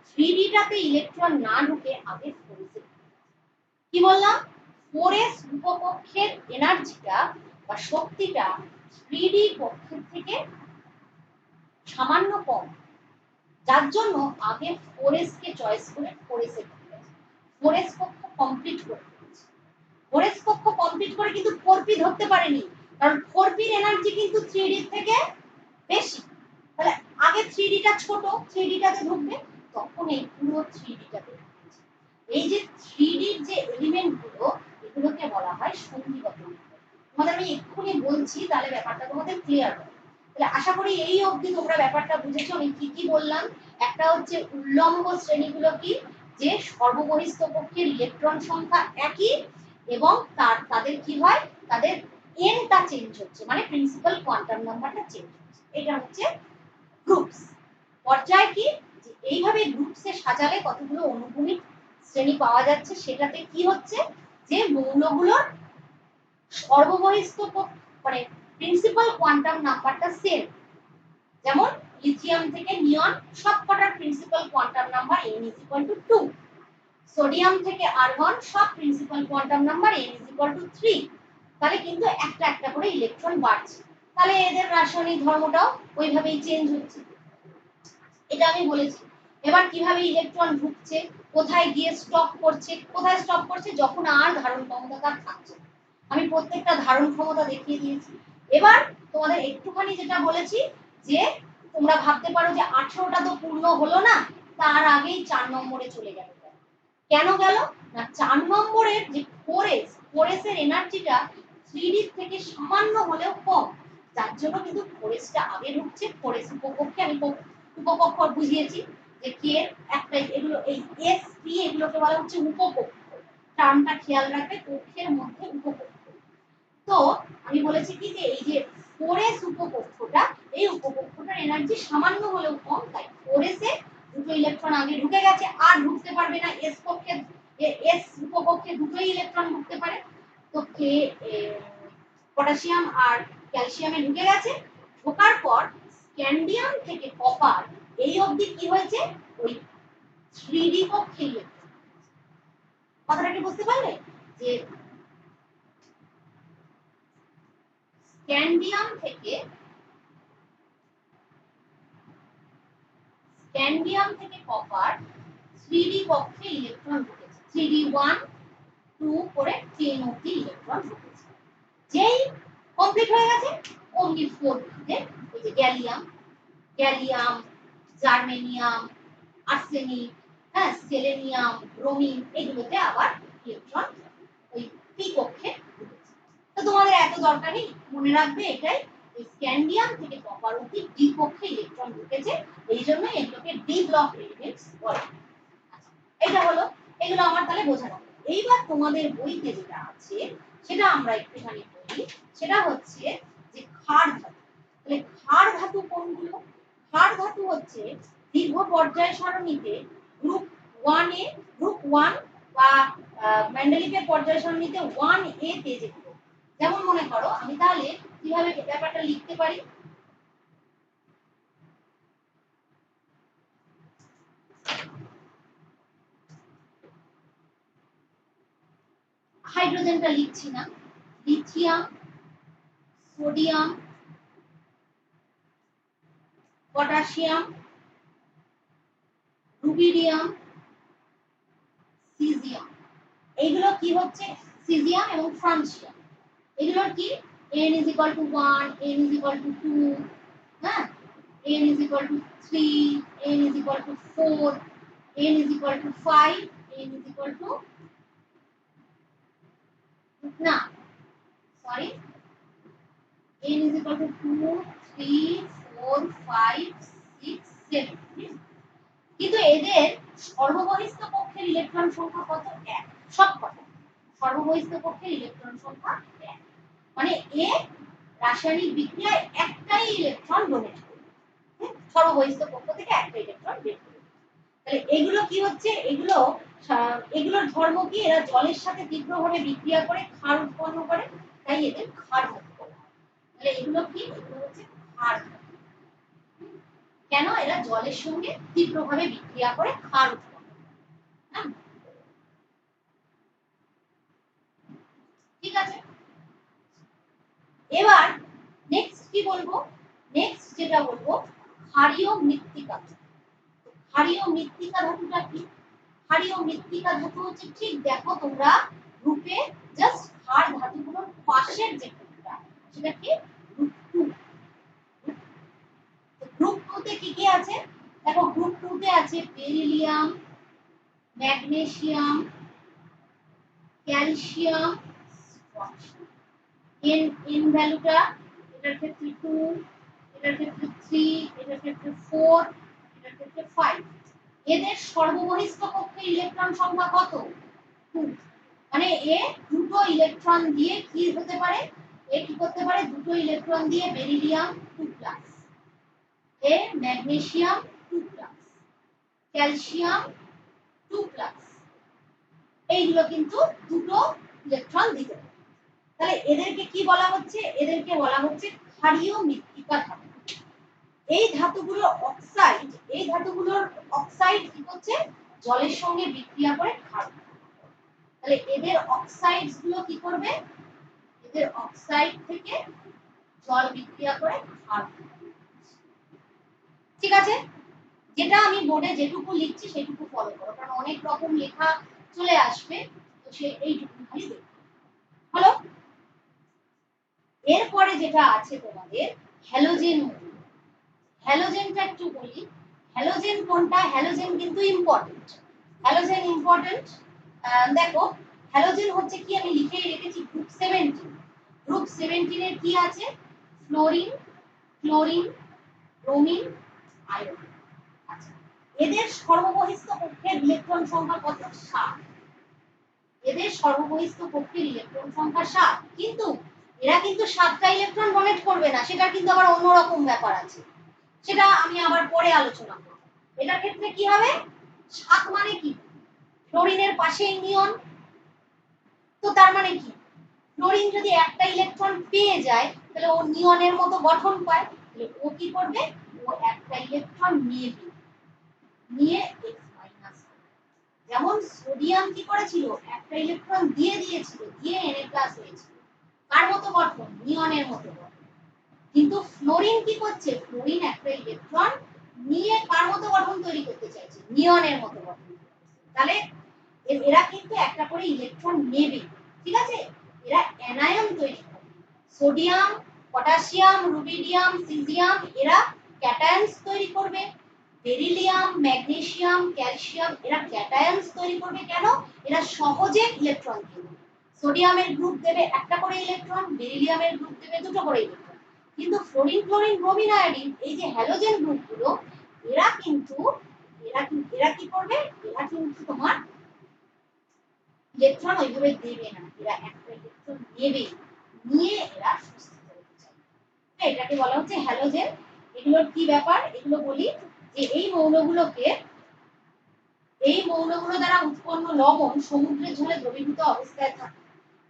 3d টাতে ইলেকট্রন না ঢুকে আগে 4s এ। কি বললাম, 4s উপকক্ষের এনার্জিটা বা শক্তিটা 3d কক্ষের থেকে সামান্য কম, যার জন্য আগে 4s কে চয়েস করে 4s এ ঢুকে গেছে। 4s কক্ষ কমপ্লিট করে ফেলেছে। 4s কক্ষ কমপ্লিট করে কিন্তু 4p ধরতে পারেনি, কারণ 4p এর এনার্জি কিন্তু 3d এর থেকে বেশি। তাহলে আগে 3d টা ছোট, 3d টাতে ঢুকবে, তখন এই পুরো 3d টাতে ঢুকেছে। এই যে 3d এর যে এলিমেন্ট গুলো, এগুলোকে বলা হয় সন্ধিগত মৌল। তোমাদের আমি এক্ষুনি বলছি, তাহলে ব্যাপারটা তোমাদের ক্লিয়ার হবে। তাহলে আশা করি এই অবধি তোমরা ব্যাপারটা বুঝেছো আমি কি কি বললাম। একটা হচ্ছে উল্লম্ব শ্রেণীগুলো কি, যে সর্ববহিস্থ কক্ষের ইলেকট্রন সংখ্যা একই এবং তাদের কি হয়, তাদের এনটা চেঞ্জ হচ্ছে, মানে প্রিন্সিপাল কোয়ান্টাম নাম্বারটা চেঞ্জ হচ্ছে। এটা হচ্ছে গ্রুপস। পর্যায় কি, যে এইভাবে গ্রুপসে সাজালে কতগুলো অনুভূমিক শ্রেণী পাওয়া যাচ্ছে, সেটাতে কি হচ্ছে যে মৌলগুলোর সর্ববহিস্থ মানে প্রিন্সিপাল কোয়ান্টাম নাম্বারটা সেম। যেমন লিথিয়াম থেকে নিয়ন সবকটার principal quantum number n = 2, sodium থেকে আর্গন সব প্রিন্সিপাল কোয়ান্টাম নাম্বার n = 3। তাহলে কিন্তু একটা একটা করে ইলেকট্রন বাড়ছে, তাহলে এদের রাসায়নিক ধর্মটাও ওইভাবেই চেঞ্জ হচ্ছে। এটা আমি বলেছি। এবার কিভাবে ইলেকট্রন ঢুকছে, কোথায় গিয়ে স্টপ করছে, যখন আর ধারণ ক্ষমতা তার থাকছে। আমি প্রত্যেকটা ধারণ ক্ষমতা দেখিয়ে দিয়েছি। এবার তোমাদের একটুখানি যেটা বলেছি যে তোমরা ভাবতে পারো যে 18টা তো পূর্ণ হলো না, তার আগেই 4 নম্বরে চলে গেল। কেন গেল না, 4 নম্বরের যে 4s এর এনার্জিটা 3d থেকে সামান্য হলেও কম, যার জন্য কিন্তু 4s টা আগে ঢুকছে। 4s উপকক্ষে আমি উপকক্ষ বুঝিয়েছি যে কে একটাই, এগুলো এই s p এগুলোকে বলা হচ্ছে উপকক্ষ। টার্মটা খেয়াল রাখবে, কক্ষের মধ্যে উপকক্ষ। তো আমি বলেছি কি যে এই যে 4s উপকক্ষটা, এই উপকক্ষটার এনার্জি সামান্য হলেও কম, তাই 4s এ দুটো ইলেকট্রন আগে ঢুকে গেছে, আর ঢুকতে পারবে না। s কক্ষে s উপকক্ষে দুটোই ইলেকট্রন ঢুকতে পারে, তো কে পটাশিয়াম আর ক্যালসিয়ামে ঢুকে গেছে। ঢোকার পর স্ক্যান্ডিয়াম থেকে কপার এই অবধি কি হয়েছে, ওই 3d কক্ষে ইলেকট্রন। কথাটা কি বুঝতে পারলে? যে স্ক্যান্ডিয়াম থেকে কপার 3d কক্ষে ইলেকট্রন ঢুকেছে, 3d 1 2 করে 10 অবধি ইলেকট্রন ঢুকেছে। যেই কমপ্লিট হয়ে গেছে অমনি 4d ওই যে গ্যালিয়াম, জার্মেনিয়াম, আর্সেনিক, হ্যাঁ, সেলেনিয়াম, ব্রোমিন, এগুলোতে আবার ইলেকট্রন ওই পি কক্ষে ঢুকেছে। তো তোমাদের এত দরকার নেই, মনে রাখবে এটাই, স্ক্যান্ডিয়াম থেকে কপার অবধি ডি কক্ষে ইলেকট্রন ঢুকেছে, এই জন্য এগুলোকে ডি ব্লক এলিমেন্টস বলে। এটা হলো, এগুলো আমার তাহলে বোঝানো। এইবার তোমাদের বইতে যেটা আছে সেটা আমরা একটুখানি বলি, সেটা হচ্ছে যে ক্ষার ধাতু। তাহলে ক্ষার ধাতু কোনগুলো? ক্ষার ধাতু হচ্ছে দীর্ঘ পর্যায় সারণীতে গ্রুপ 1 এ, গ্রুপ 1 বা মেন্ডেলিভের পর্যায় সারণীতে 1a তে যেগুলো, যেমন মনে করো আমি তাহলে কিভাবে ব্যাপারটা লিখতে পারি, হাইড্রোজেনটা লিখছি না, lithium, sodium, potassium, rubidium, caesium, এইগুলো কি হচ্ছে, সিজিয়াম এবং ফ্রান্সিয়াম, এগুলোর কি n = 1, n = 2, হ্যাঁ, n = 3, n = 4, n = 5, n না সরি n = 2, 3, 4, 5, 6, 7, কিন্তু এদের সর্ববহিস্থ কক্ষের ইলেকট্রন সংখ্যা কত? 1। সব কটা সর্ববহিস্থ কক্ষের ইলেকট্রন সংখ্যা 1, মানে এ রাসায়নিক বিক্রিয়ায় একটাই ইলেকট্রন ডোনেট করবে, সর্ববহিস্থ কক্ষ থেকে একটা ইলেকট্রন বের করবে। তাহলে এগুলো কি হচ্ছে, এগুলোর ধর্ম কি, এরা জলের সাথে তীব্রভাবে বিক্রিয়া করে ক্ষার উৎপন্ন করে, তাই এদের ক্ষার ধাতু বলা হয়। তাহলে এগুলো কি, এগুলো হচ্ছে ক্ষার ধাতু। কেন? এরা জলের সঙ্গে তীব্রভাবে বিক্রিয়া করে ক্ষার উৎপন্ন করে। ঠিক আছে, এবার নেক্সট কি বলবো, নেক্সট যেটা বলবো ক্ষারীয় মৃত্তিকা। ক্ষারীয় মৃত্তিকা ধাতুটা কি? ক্ষারীয় মৃত্তিকা ধাতু হচ্ছে, ঠিক দেখো তোমরা গ্রুপে জাস্ট ক্ষার ধাতুগুলোর পাশের যে গ্রুপটা, সেটা কি গ্রুপ 2। গ্রুপ 2 তে কি কি আছে দেখো, গ্রুপ 2 তে আছে বেরিলিয়াম, ম্যাগনেসিয়াম, ক্যালসিয়াম, এন ভ্যালুটা এটার ক্ষেত্রে 2, এটার ক্ষেত্রে 3, এটার ক্ষেত্রে 4, এটার ক্ষেত্রে 5। এদের সর্ববহিস্থ কক্ষে ইলেকট্রন সংখ্যা কত? 2। মানে এ দুটো ইলেকট্রন দিয়ে কি হতে পারে, এ কি করতে পারে, দুটো ইলেকট্রন দিয়ে বেরিলিয়াম 2+, এ ম্যাগনেসিয়াম 2+, ক্যালসিয়াম 2+, এইগুলো কিন্তু দুটো ইলেকট্রন দিতে পারে। তাহলে এদেরকে কি বলা হচ্ছে, এদেরকে বলা হচ্ছে ক্ষারীয় মৃত্তিকা ধাতু। এই ধাতুগুলোর অক্সাইড, এই ধাতুগুলোর অক্সাইড কি করছে, জলের সঙ্গে বিক্রিয়া করে ক্ষার। তাহলে এদের অক্সাইডস গুলো কি করবে, এদের অক্সাইড থেকে জল বিক্রিয়া করে ক্ষার। ঠিক আছে, যেটা আমি বোর্ডে যেটুকু লিখছি সেটুকু ফলো করো, কারণ অনেক রকম লেখা চলে আসবে, তো সে এইটুকু খালি দেখো। হলো, এরপরে যেটা আছে তোমাদের হ্যালোজেন। হ্যালোজেনটা একটু বলি, হ্যালোজেন কোনটা, হ্যালোজেন কিন্তু ইম্পর্টেন্ট, হ্যালোজেন ইম্পর্টেন্ট। দেখো হ্যালোজেন হচ্ছে কি, আমি লিখেই রেখেছি গ্রুপ 17। গ্রুপ 17 এর কি আছে, ফ্লোরিন, ক্লোরিন, ব্রোমিন, আয়োডিন। আচ্ছা, এদের সর্ববহিস্থ কক্ষের ইলেকট্রন সংখ্যা কত? 7। এদের সর্ববহিস্থ কক্ষের ইলেকট্রন সংখ্যা 7, কিন্তু এরা কিন্তু 7টা ইলেকট্রন ডোনেট করবে না, সেটা কিন্তু আবার অন্যরকম ব্যাপার আছে, সেটা আমি আবার পরে আলোচনা করব। এটার ক্ষেত্রে কি হবে, 7 মানে কি, ফ্লোরিনের পাশেই নিয়ন, তো তার মানে কি ফ্লোরিন যদি একটা ইলেকট্রন পেয়ে যায় তাহলে ও নিয়নের মতো গঠন পায়, তাহলে ও কি করবে, ও একটা ইলেকট্রন নিয়ে x মাইনাস, যেমন সোডিয়াম কি করেছিল, একটা ইলেকট্রন দিয়েছিল, দিয়ে Na+ হয়েছিল, কার মতো গঠন, নিয়নের মতো গঠন। কিন্তু ফ্লোরিন কি করছে, ফ্লোরিন একটা ইলেকট্রন নিয়ে কার মতো গঠন তৈরি করতে চাইছে, নিয়নের মতো গঠন। তাহলে এরা কিন্তু একটা করে ইলেকট্রন নেবে, ঠিক আছে, এরা অ্যানায়ন তৈরি করে, সোডিয়াম, পটাশিয়াম, রুবিডিয়াম, সিজিয়াম এরা ক্যাটায়নস তৈরি করবে, বেরিলিয়াম, ম্যাগনেসিয়াম, ক্যালসিয়াম এরা ক্যাটায়নস তৈরি করবে। কেন, এরা সহজে ইলেকট্রন দেবে, সোডিয়ামের গ্রুপ দেবে একটা করে ইলেকট্রন, বেরিলিয়ামের গ্রুপ দেবে দুটো করে ইলেকট্রন। কিন্তু ফ্লোরিন, ক্লোরিন, ব্রোমিন, আয়োডিন এই যে হ্যালোজেন গ্রুপগুলো, এরা কি করবে, এরা কিন্তু তোমার ইলেকট্রন ওইভাবে দেবে না, এরা একটা ইলেকট্রন নেবে, নিয়ে এরা সুস্থ হতে চাইবে, এটাকে বলা হচ্ছে হ্যালোজেন। এগুলোর কি ব্যাপার, এগুলো বলি যে এই মৌলগুলো দ্বারা উৎপন্ন লবণ সমুদ্রের জলে দ্রবীভূত অবস্থায় থাকে,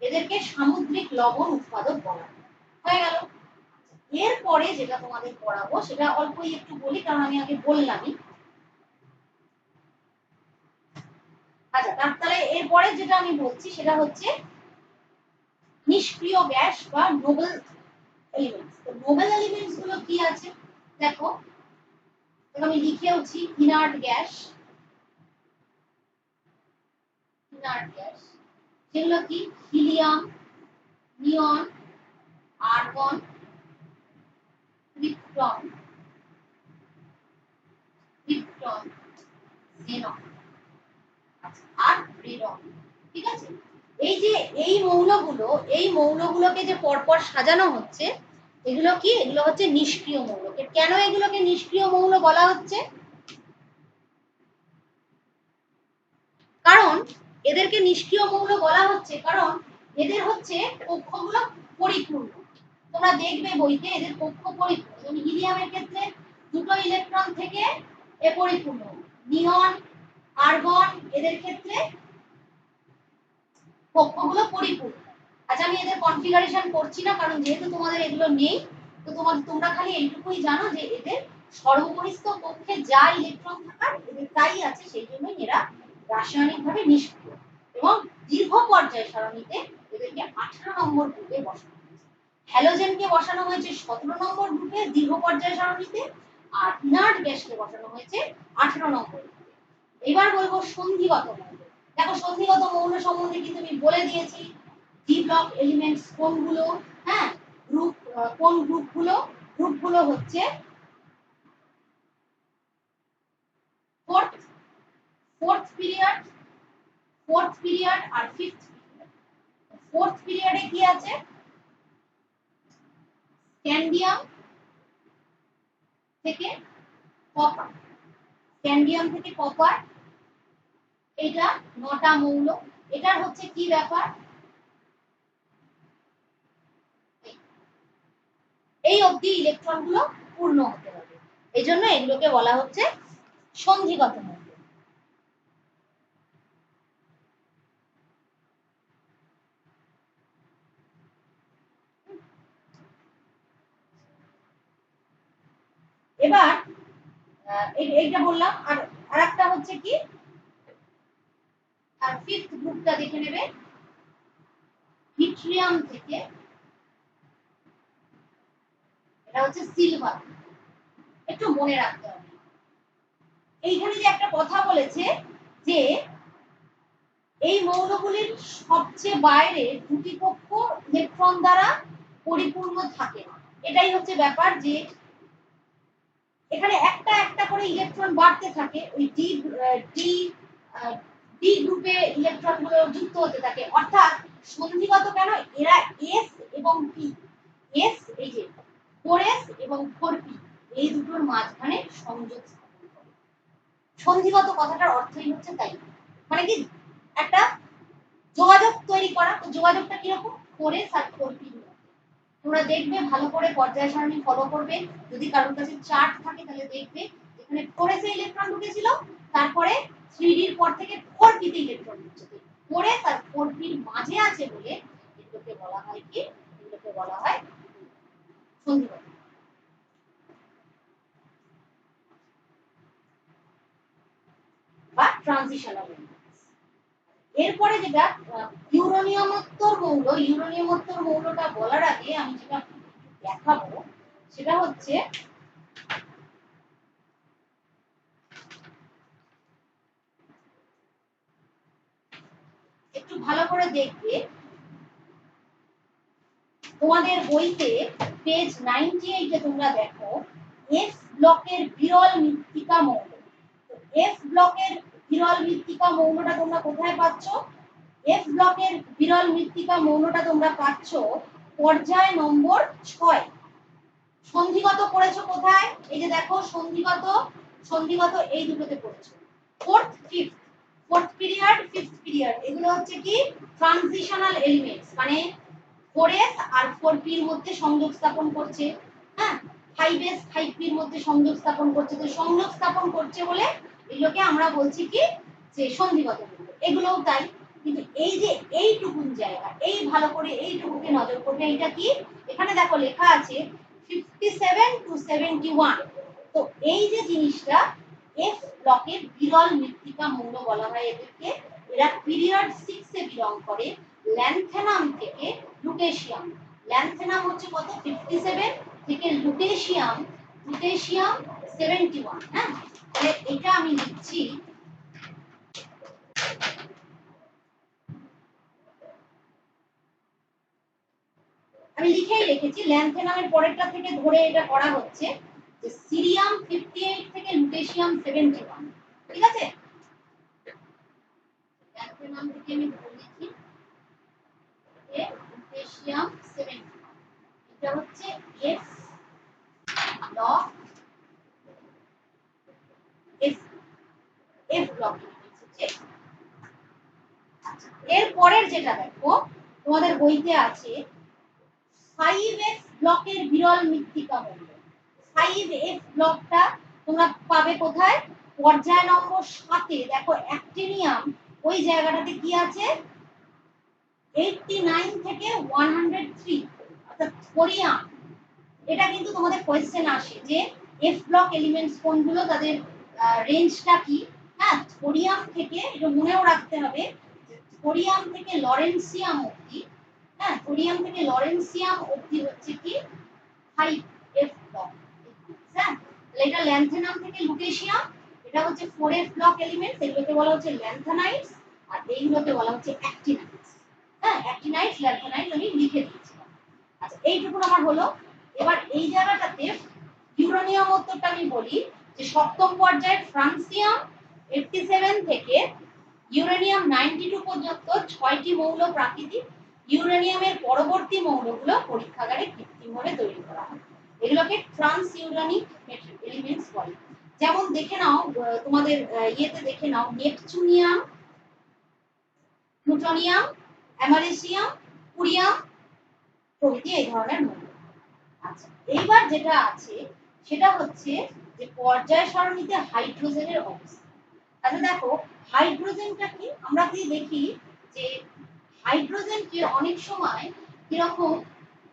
এদেরকে সামুদ্রিক লবণ উৎপাদক বলা হয়। হয়ে গেল। এরপরে যেটা তোমাদের পড়াবো সেটা অল্পই একটু বলি, কারণ আমি আগে বললামই। আচ্ছা, তাহলে এরপরে যেটা আমি বলছি সেটা হচ্ছে নিষ্ক্রিয় গ্যাস বা নোবেল এলিমেন্টস। তো নোবেল এলিমেন্টস গুলো কি আছে দেখো, আমি লিখেওছি, ইনার্ট গ্যাস, যেগুলো কি হিলিয়াম, নিয়ন, আর্গন, ক্রিপ্টন, জেনন আর রেডন, ঠিক আছে। এই যে এই মৌলগুলোকে যে পরপর সাজানো হচ্ছে, এগুলো কি, এগুলো হচ্ছে নিষ্ক্রিয় মৌল। কেন এগুলোকে নিষ্ক্রিয় মৌল বলা হচ্ছে, কারণ এদেরকে নিষ্ক্রিয় মৌল বলা হচ্ছে কারণ এদের হচ্ছে কক্ষগুলো পরিপূর্ণ। তোমরা দেখবে বইতে এদের কক্ষ পরিপূর্ণ, যেমন হিলিয়ামের ক্ষেত্রে দুটো ইলেকট্রন থেকে এ পরিপূর্ণ, নিয়ন, আর্গন এদের ক্ষেত্রে কক্ষগুলো পরিপূর্ণ। আচ্ছা, আমি এদের কনফিগারেশন করছি না, কারণ যেহেতু তোমাদের এগুলো নেই, তো তোমরা খালি এইটুকুই জানো যে এদের সর্বপরিস্থ কক্ষে যা ইলেকট্রন থাকার এদের তাই আছে, সেই জন্যই এরা রাসায়নিকভাবে নিষ্ক্রিয়। এবং দীর্ঘ পর্যায় সারণীতে এদেরকে 18 নম্বর গ্রুপে বসানো হয়েছে, হ্যালোজেনকে বসানো হয়েছে 17 নম্বর গ্রুপে দীর্ঘ পর্যায় সারণীতে, আর ইনার্ট গ্যাসকে বসানো হয়েছে 18 নম্বর গ্রুপে। এবার বলবো সন্ধিগত মৌল। দেখো, সন্ধিগত মৌল সম্বন্ধে কিন্তু আমি বলে দিয়েছি, ডি ব্লক এলিমেন্টস কোনগুলো, হ্যাঁ, কোন গ্রুপগুলো হচ্ছে ফোর্থ পিরিয়ড আর ফিফথ পিরিয়ড। ফোর্থ পিরিয়ডে কি আছে, স্ক্যান্ডিয়াম থেকে কপার, এটা 9টা মৌল। এটার হচ্ছে কি ব্যাপার, এই অবধি ইলেকট্রনগুলো পূর্ণ হতে হবে, এই জন্য এগুলোকে বলা হচ্ছে সন্ধিগত মৌল। এবার এইটা বললাম, আর আরেকটা হচ্ছে কি, আর ফিফথ গ্রুপটা দেখে নেবে, ইট্রিয়াম থেকে, এটা হচ্ছে সিলভার। একটু মনে রাখতে হবে, এইখানে যে একটা কথা বলেছে যে এই মৌলগুলির সবচেয়ে বাইরে দুটি কক্ষ ইলেকট্রন দ্বারা পরিপূর্ণ থাকে না, এটাই হচ্ছে ব্যাপার, যে এখানে একটা একটা করে ইলেকট্রন বাড়তে থাকে, ওই ডি গ্রুপে ইলেকট্রনগুলো যুক্ত হতে থাকে। অর্থাৎ সন্ধিগত কেন, এরা এস এবং পি, এস এই যে 4s এবং 4p এই দুটোর মাঝখানে সংযোগ স্থাপন করে। সন্ধিগত কথাটার অর্থই হচ্ছে তাই, মানে কি একটা যোগাযোগ তৈরি করা। তো যোগাযোগটা কিরকম, 4s আর 4p, তোমরা দেখবে ভালো করে পর্যায় সারণী ফলো করবে। যদি কারোর কাছে চার্ট থাকে তাহলে দেখবে এখানে 4s এ ইলেকট্রন ঢুকেছিল, তারপরে 3d এর পর থেকে 4p তে ইলেকট্রন ঢুকছে। 4s আর 4p এর মাঝে আছে বলে এগুলোকে বলা হয় কি, এগুলোকে বলা হয় সন্ধিবদ্ধ বা ট্রানজিশনাল এলিমেন্টস। এরপরে যেটা ইউরেনিয়ামোত্তর মৌল, ইউরেনিয়ামোত্তর মৌলটা বলার আগে আমি যেটা দেখাবো সেটা হচ্ছে একটু ভালো করে দেখবে তোমাদের বইতে পেজ 98 এ তোমরা দেখো এফ ব্লকের বিরল মৃত্তিকা মৌল। তো এফ ব্লকের বিরল মৃত্তিকা মৌলটা তোমরা কোথায় পাচ্ছ? এফ ব্লকের বিরল মৃত্তিকা মৌলটা তোমরা পাচ্ছ পর্যায় নম্বর 6। সন্ধিগত পড়েছো কোথায়? এই যে দেখো সন্ধিগত, সন্ধিগত এই দুটোতে পড়েছো। Fourth fifth, fourth period fifth period, এগুলো হচ্ছে কি ট্রানজিশনাল এলিমেন্টস, মানে 4s আর 4p এর মধ্যে সংযোগ স্থাপন করছে। হ্যাঁ, 5s 5p এর মধ্যে সংযোগ স্থাপন করছে। তো সংযোগ স্থাপন করছে বলে এগুলোকে আমরা বলছি কি যে সন্ধিগত মৌল। এগুলোও তাই, কিন্তু এই যে এইটুকুন জায়গা, এই ভালো করে এইটুকুকে নজর করবে। এটা কি, এখানে দেখো লেখা আছে 57 to 71। তো এই যে জিনিসটা এফ ব্লকের বিরল মৃত্তিকা মৌল বলা হয় এদেরকে। এরা পিরিয়ড 6 এ বিলং করে, ল্যান্থেনাম থেকে লুটেশিয়াম। ল্যান্থেনাম হচ্ছে কত 57 থেকে লুটেশিয়াম, লুটেশিয়াম 71। হ্যাঁ, তাহলে এটা আমি লিখছি, আমি লিখেই রেখেছি ল্যান্থেনামের পরেরটা থেকে ধরে এটা করা হচ্ছে যে সিরিয়াম 58 থেকে লুটেশিয়াম 71। ঠিক আছে, ল্যান্থেনাম থেকে আমি ধরে লিখি লুটেশিয়াম 71। এটা হচ্ছে F block, F F block হচ্ছে। এর পরের যেটা দেখো তোমাদের বইতে আছে 5f ব্লকের বিরল মৃত্তিকা মৌল। 5f ব্লকটা তোমরা পাবে কোথায়? পর্যায় নম্বর 7 এ দেখো অ্যাক্টিনিয়াম, ওই জায়গাটাতে কি আছে 89 থেকে 103, অর্থাৎ থোরিয়াম। এটা কিন্তু তোমাদের কোয়েশ্চেন আসে যে এফ ব্লক এলিমেন্টস কোনগুলো, তাদের রেঞ্জটা কি। হ্যাঁ, থোরিয়াম থেকে, এটা মনেও রাখতে হবে, থোরিয়াম থেকে লরেন্সিয়াম অবধি। হ্যাঁ, থোরিয়াম থেকে লরেন্সিয়াম অবধি হচ্ছে কি 5f ব্লক। হ্যাঁ, এটা ল্যান্থেনাম থেকে লুটেশিয়াম, এটা হচ্ছে 4f ব্লক এলিমেন্টস, এগুলোকে বলা হচ্ছে ল্যান্থানাইটস, আর এইগুলোকে বলা হচ্ছে অ্যাক্টিনাইটস। হ্যাঁ, অ্যাক্টিনাইটস ল্যান্থানাইটস আমি লিখে দিয়েছিলাম। আচ্ছা, এইটুকু আমার হলো। এবার এই জায়গাটাতে ইউরেনিয়াম উত্তরটা আমি বলি যে সপ্তম পর্যায়ের ফ্রান্সিয়াম 87 থেকে ইউরেনিয়াম 92 পর্যন্ত 6টি মৌল প্রাকৃতিক। ইউরেনিয়ামের পরবর্তী মৌলগুলো পরীক্ষাগারে কৃত্রিমভাবে তৈরি করা হয়। এগুলোকে ট্রান্স ইউরানিক এলিমেন্টস বলে। যেমন দেখে নাও তোমাদের ইয়েতে দেখে নাও নেপচুনিয়াম, প্লুটোনিয়াম, অ্যামারেসিয়াম, কুরিয়াম প্রভৃতি এই ধরনের মৌল। আচ্ছা, এইবার যেটা আছে সেটা হচ্ছে যে পর্যায় সারণীতে হাইড্রোজেনের অবস্থা। আচ্ছা দেখো হাইড্রোজেনটা কি, আমরা কি দেখি যে হাইড্রোজেনকে অনেক সময় কিরকম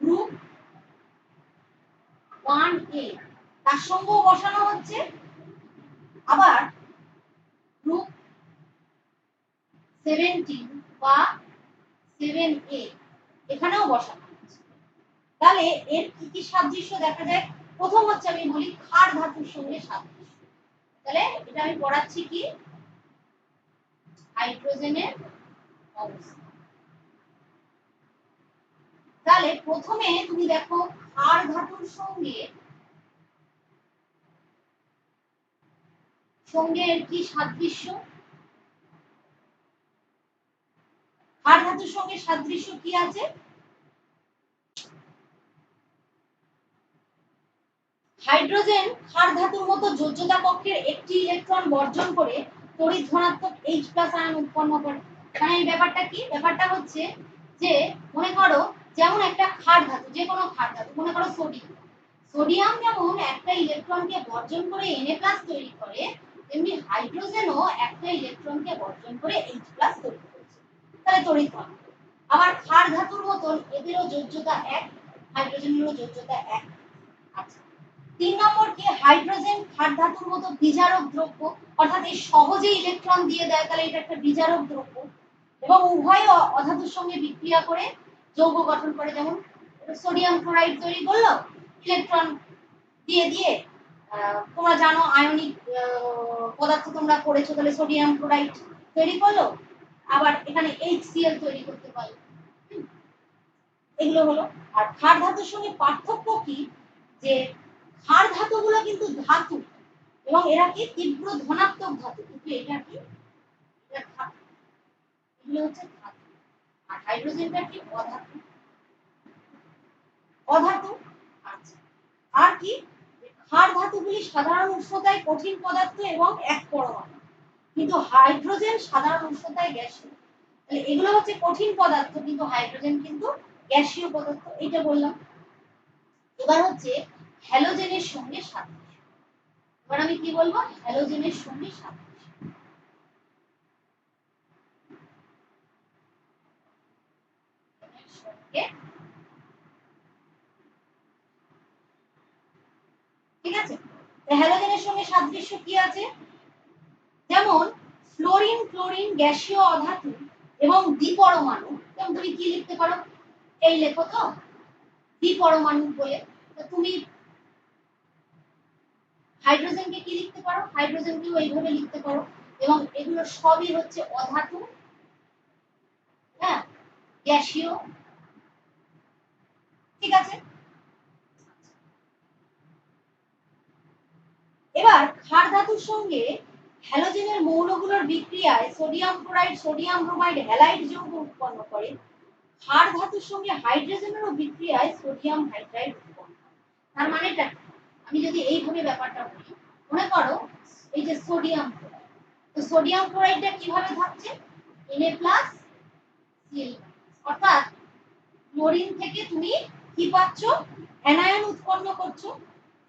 গ্রুপ 1a তার সঙ্গেও বসানো হচ্ছে, আবার গ্রুপ 17 বা 7a এখানেও বসানো হচ্ছে। তাহলে এর কি কি সাদৃশ্য দেখা যায়? প্রথম হচ্ছে আমি বলি ক্ষার ধাতুর সঙ্গে সাদৃশ্য। তাহলে এটা আমি পড়াচ্ছি কি হাইড্রোজেনের অবস্থা। তাহলে প্রথমে তুমি দেখো ক্ষার ধাতুর সঙ্গে এর কি সাদৃশ্য? ক্ষার ধাতুর সঙ্গে সাদৃশ্য কি আছে? হাইড্রোজেন ক্ষার ধাতুর মতো যোজ্যতা কক্ষের একটি ইলেকট্রন বর্জন করে তড়িৎ ধনাত্মক H+ আয়ন উৎপন্ন করে। মানে এই ব্যাপারটা কি? ব্যাপারটা হচ্ছে যে মনে করো যেমন একটা ক্ষার ধাতু, যে কোনো ক্ষার ধাতু, মনে করো সোডিয়াম। সোডিয়াম যেমন একটা ইলেকট্রনকে বর্জন করে Na+ তৈরি করে, তেমনি হাইড্রোজেনও একটা ইলেকট্রনকে বর্জন করে H+ তৈরি করছে, তাহলে তড়িৎ ঘন। আবার ক্ষার ধাতুর মতন এদেরও যোজ্যতা 1, হাইড্রোজেনেরও যোজ্যতা 1। আচ্ছা, 3 নম্বর কি, হাইড্রোজেন ক্ষার ধাতুর মতো বিজারক দ্রব্য, অর্থাৎ এই সহজে ইলেকট্রন দিয়ে দেয়, তাহলে এটা একটা বিজারক দ্রব্য এবং উভয় অধাতুর সঙ্গে বিক্রিয়া করে যৌগ গঠন করে। যেমন সোডিয়াম ক্লোরাইড তৈরি করলো ইলেকট্রন দিয়ে দিয়ে, তোমরা জানো আয়নিক পদার্থ তোমরা পড়েছো, তাহলে সোডিয়াম ক্লোরাইড তৈরি করলো, আবার এখানে HCl তৈরি করতে পারলো। এগুলো হলো। আর ক্ষার ধাতুর সঙ্গে পার্থক্য কি, যে ক্ষার ধাতুগুলো কিন্তু ধাতু এবং এরা কি তীব্র ধনাত্মক ধাতু, কিন্তু এটা কি, এটা ধাতু, এগুলো হচ্ছে ধাতু। আর হাইড্রোজেনটা কি অধাতু, অধাতু। আচ্ছা, আর কি, ক্ষার ধাতুগুলি সাধারণ উষ্ণতায় কঠিন পদার্থ এবং এক পরমাণু, কিন্তু হাইড্রোজেন সাধারণ উষ্ণতায় গ্যাসীয়। তাহলে এগুলো হচ্ছে কঠিন পদার্থ, কিন্তু হাইড্রোজেন কিন্তু গ্যাসীয় পদার্থ, এটা বললাম। এবার হচ্ছে হ্যালোজেনের সঙ্গে সাদৃশ্য। এবার আমি কি বলবো, হ্যালোজেনের সঙ্গে সাদৃশ্য। ঠিক আছে, হ্যালোজেনের সঙ্গে সাদৃশ্য কি আছে, যেমন ফ্লোরিন ক্লোরিন গ্যাসীয় অধাতু এবং দ্বিপরমাণু। যেমন তুমি কি লিখতে পারো, এই লেখো তো দ্বিপরমাণু বলে, তো তুমি হাইড্রোজেনকে কি লিখতে পারো, হাইড্রোজেনকেও এইভাবে লিখতে পারো। এবং এগুলো সবই হচ্ছে অধাতু, হ্যাঁ, গ্যাসীয়। ঠিক আছে, এবার ক্ষার ধাতুর সঙ্গে হ্যালোজেনের মৌলগুলোর বিক্রিয়ায় sodium chloride sodium bromide halide যৌগ উৎপন্ন করে। ক্ষার ধাতুর সঙ্গে হাইড্রোজেনেরও বিক্রিয়ায় সোডিয়াম হাইড্রাইড উৎপন্ন হয়। তার মানেটা আমি যদি এইভাবে ব্যাপারটা বলি, মনে করো এই যে সোডিয়াম ক্লোরাইড, তো সোডিয়াম ক্লোরাইডটা কিভাবে থাকছে, Na+, Cl-, অর্থাৎ ক্লোরিন থেকে তুমি কি পাচ্ছ, অ্যানায়ন উৎপন্ন করছো।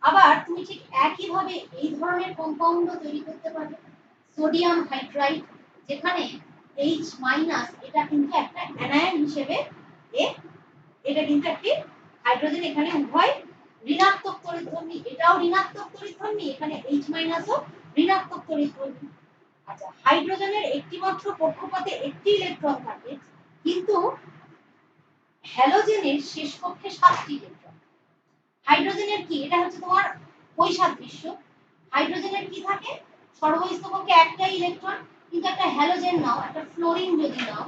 আবার তুমি ঠিক একইভাবে এই ধরনের কম্পাউন্ড তৈরি করতে পারবে, সোডিয়াম হাইড্রাইড, যেখানে H-, এটা কিন্তু একটা অ্যানায়ন হিসেবে, এটা কিন্তু একটি হাইড্রোজেন, এখানে উভয় ঋণাত্মক তড়িৎধর্মী, এটাও ঋণাত্মক তড়িৎধর্মী, এখানে H- ও ঋণাত্মক তড়িৎধর্মী। আচ্ছা, হাইড্রোজেনের একটি মাত্র কক্ষপথে একটি ইলেকট্রন থাকে, কিন্তু হ্যালোজেনের শেষ কক্ষে 7টি ইলেকট্রন। হাইড্রোজেনের কি, এটা হচ্ছে তোমার বৈসাদৃশ্য। হাইড্রোজেনের কি থাকে, সর্বস্থ কক্ষে একটা ইলেকট্রন, কিন্তু একটা হ্যালোজেন নাও, একটা ফ্লোরিন যদি নাও,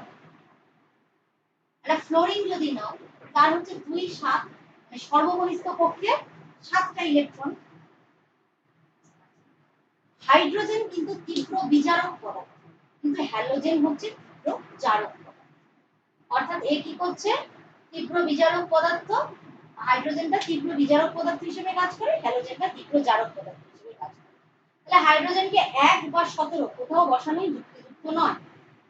একটা ফ্লোরিন যদি নাও, তার হচ্ছে 2, 7, সর্ববহিস্থ কক্ষে 7টা ইলেকট্রন। হাইড্রোজেন কিন্তু তীব্র বিজারক পদার্থ, কিন্তু হ্যালোজেন হচ্ছে তীব্র জারক পদার্থ। অর্থাৎ এ কি করছে, তীব্র বিজারক পদার্থ, হাইড্রোজেনটা তীব্র বিজারক পদার্থ হিসেবে কাজ করে, হ্যালোজেনটা তীব্র জারক পদার্থ হিসেবে কাজ করে। তাহলে হাইড্রোজেনকে 1 বা 17 কোথাও বসানোই যুক্তিযুক্ত নয়।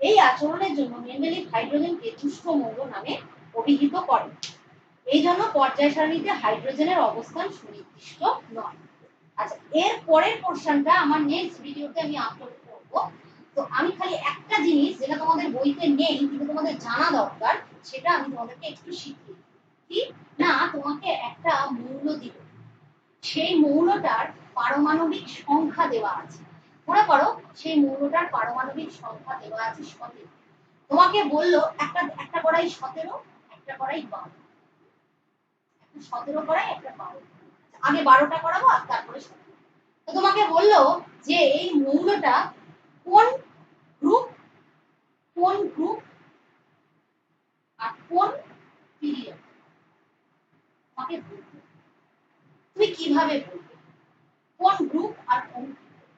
এই আচরণের জন্য মেন্ডেলিভ হাইড্রোজেনকে দুষ্ট মৌল নামে অভিহিত করেন। এই জন্য পর্যায় সারণীতে হাইড্রোজেনের অবস্থান সুনির্দিষ্ট নয়। আচ্ছা, এর পরের পোরশনটা আমার নেক্সট ভিডিওতে আমি আপলোড করব। তো আমি খালি একটা জিনিস যেটা তোমাদের বইতে নেই কিন্তু তোমাদের জানা দরকার, সেটা আমি তোমাদেরকে একটু শিখিয়ে দিই। কি না, তোমাকে একটা মৌল দিব, সেই মৌলটার পারমাণবিক সংখ্যা দেওয়া আছে। মনে করো সেই মৌলটার পারমাণবিক সংখ্যা দেওয়া আছে 17। তোমাকে বললো একটা করাই 17, একটা করাই 12, 17 করাই একটা 12, আগে 12টা করাবো আর তারপরে 17। তো তোমাকে বললো যে এই মৌলটা কোন গ্রুপ আর কোন পিরিয়ড, তোমাকে বলবে। তুমি কিভাবে বলবে কোন গ্রুপ আর কোন পিরিয়ড,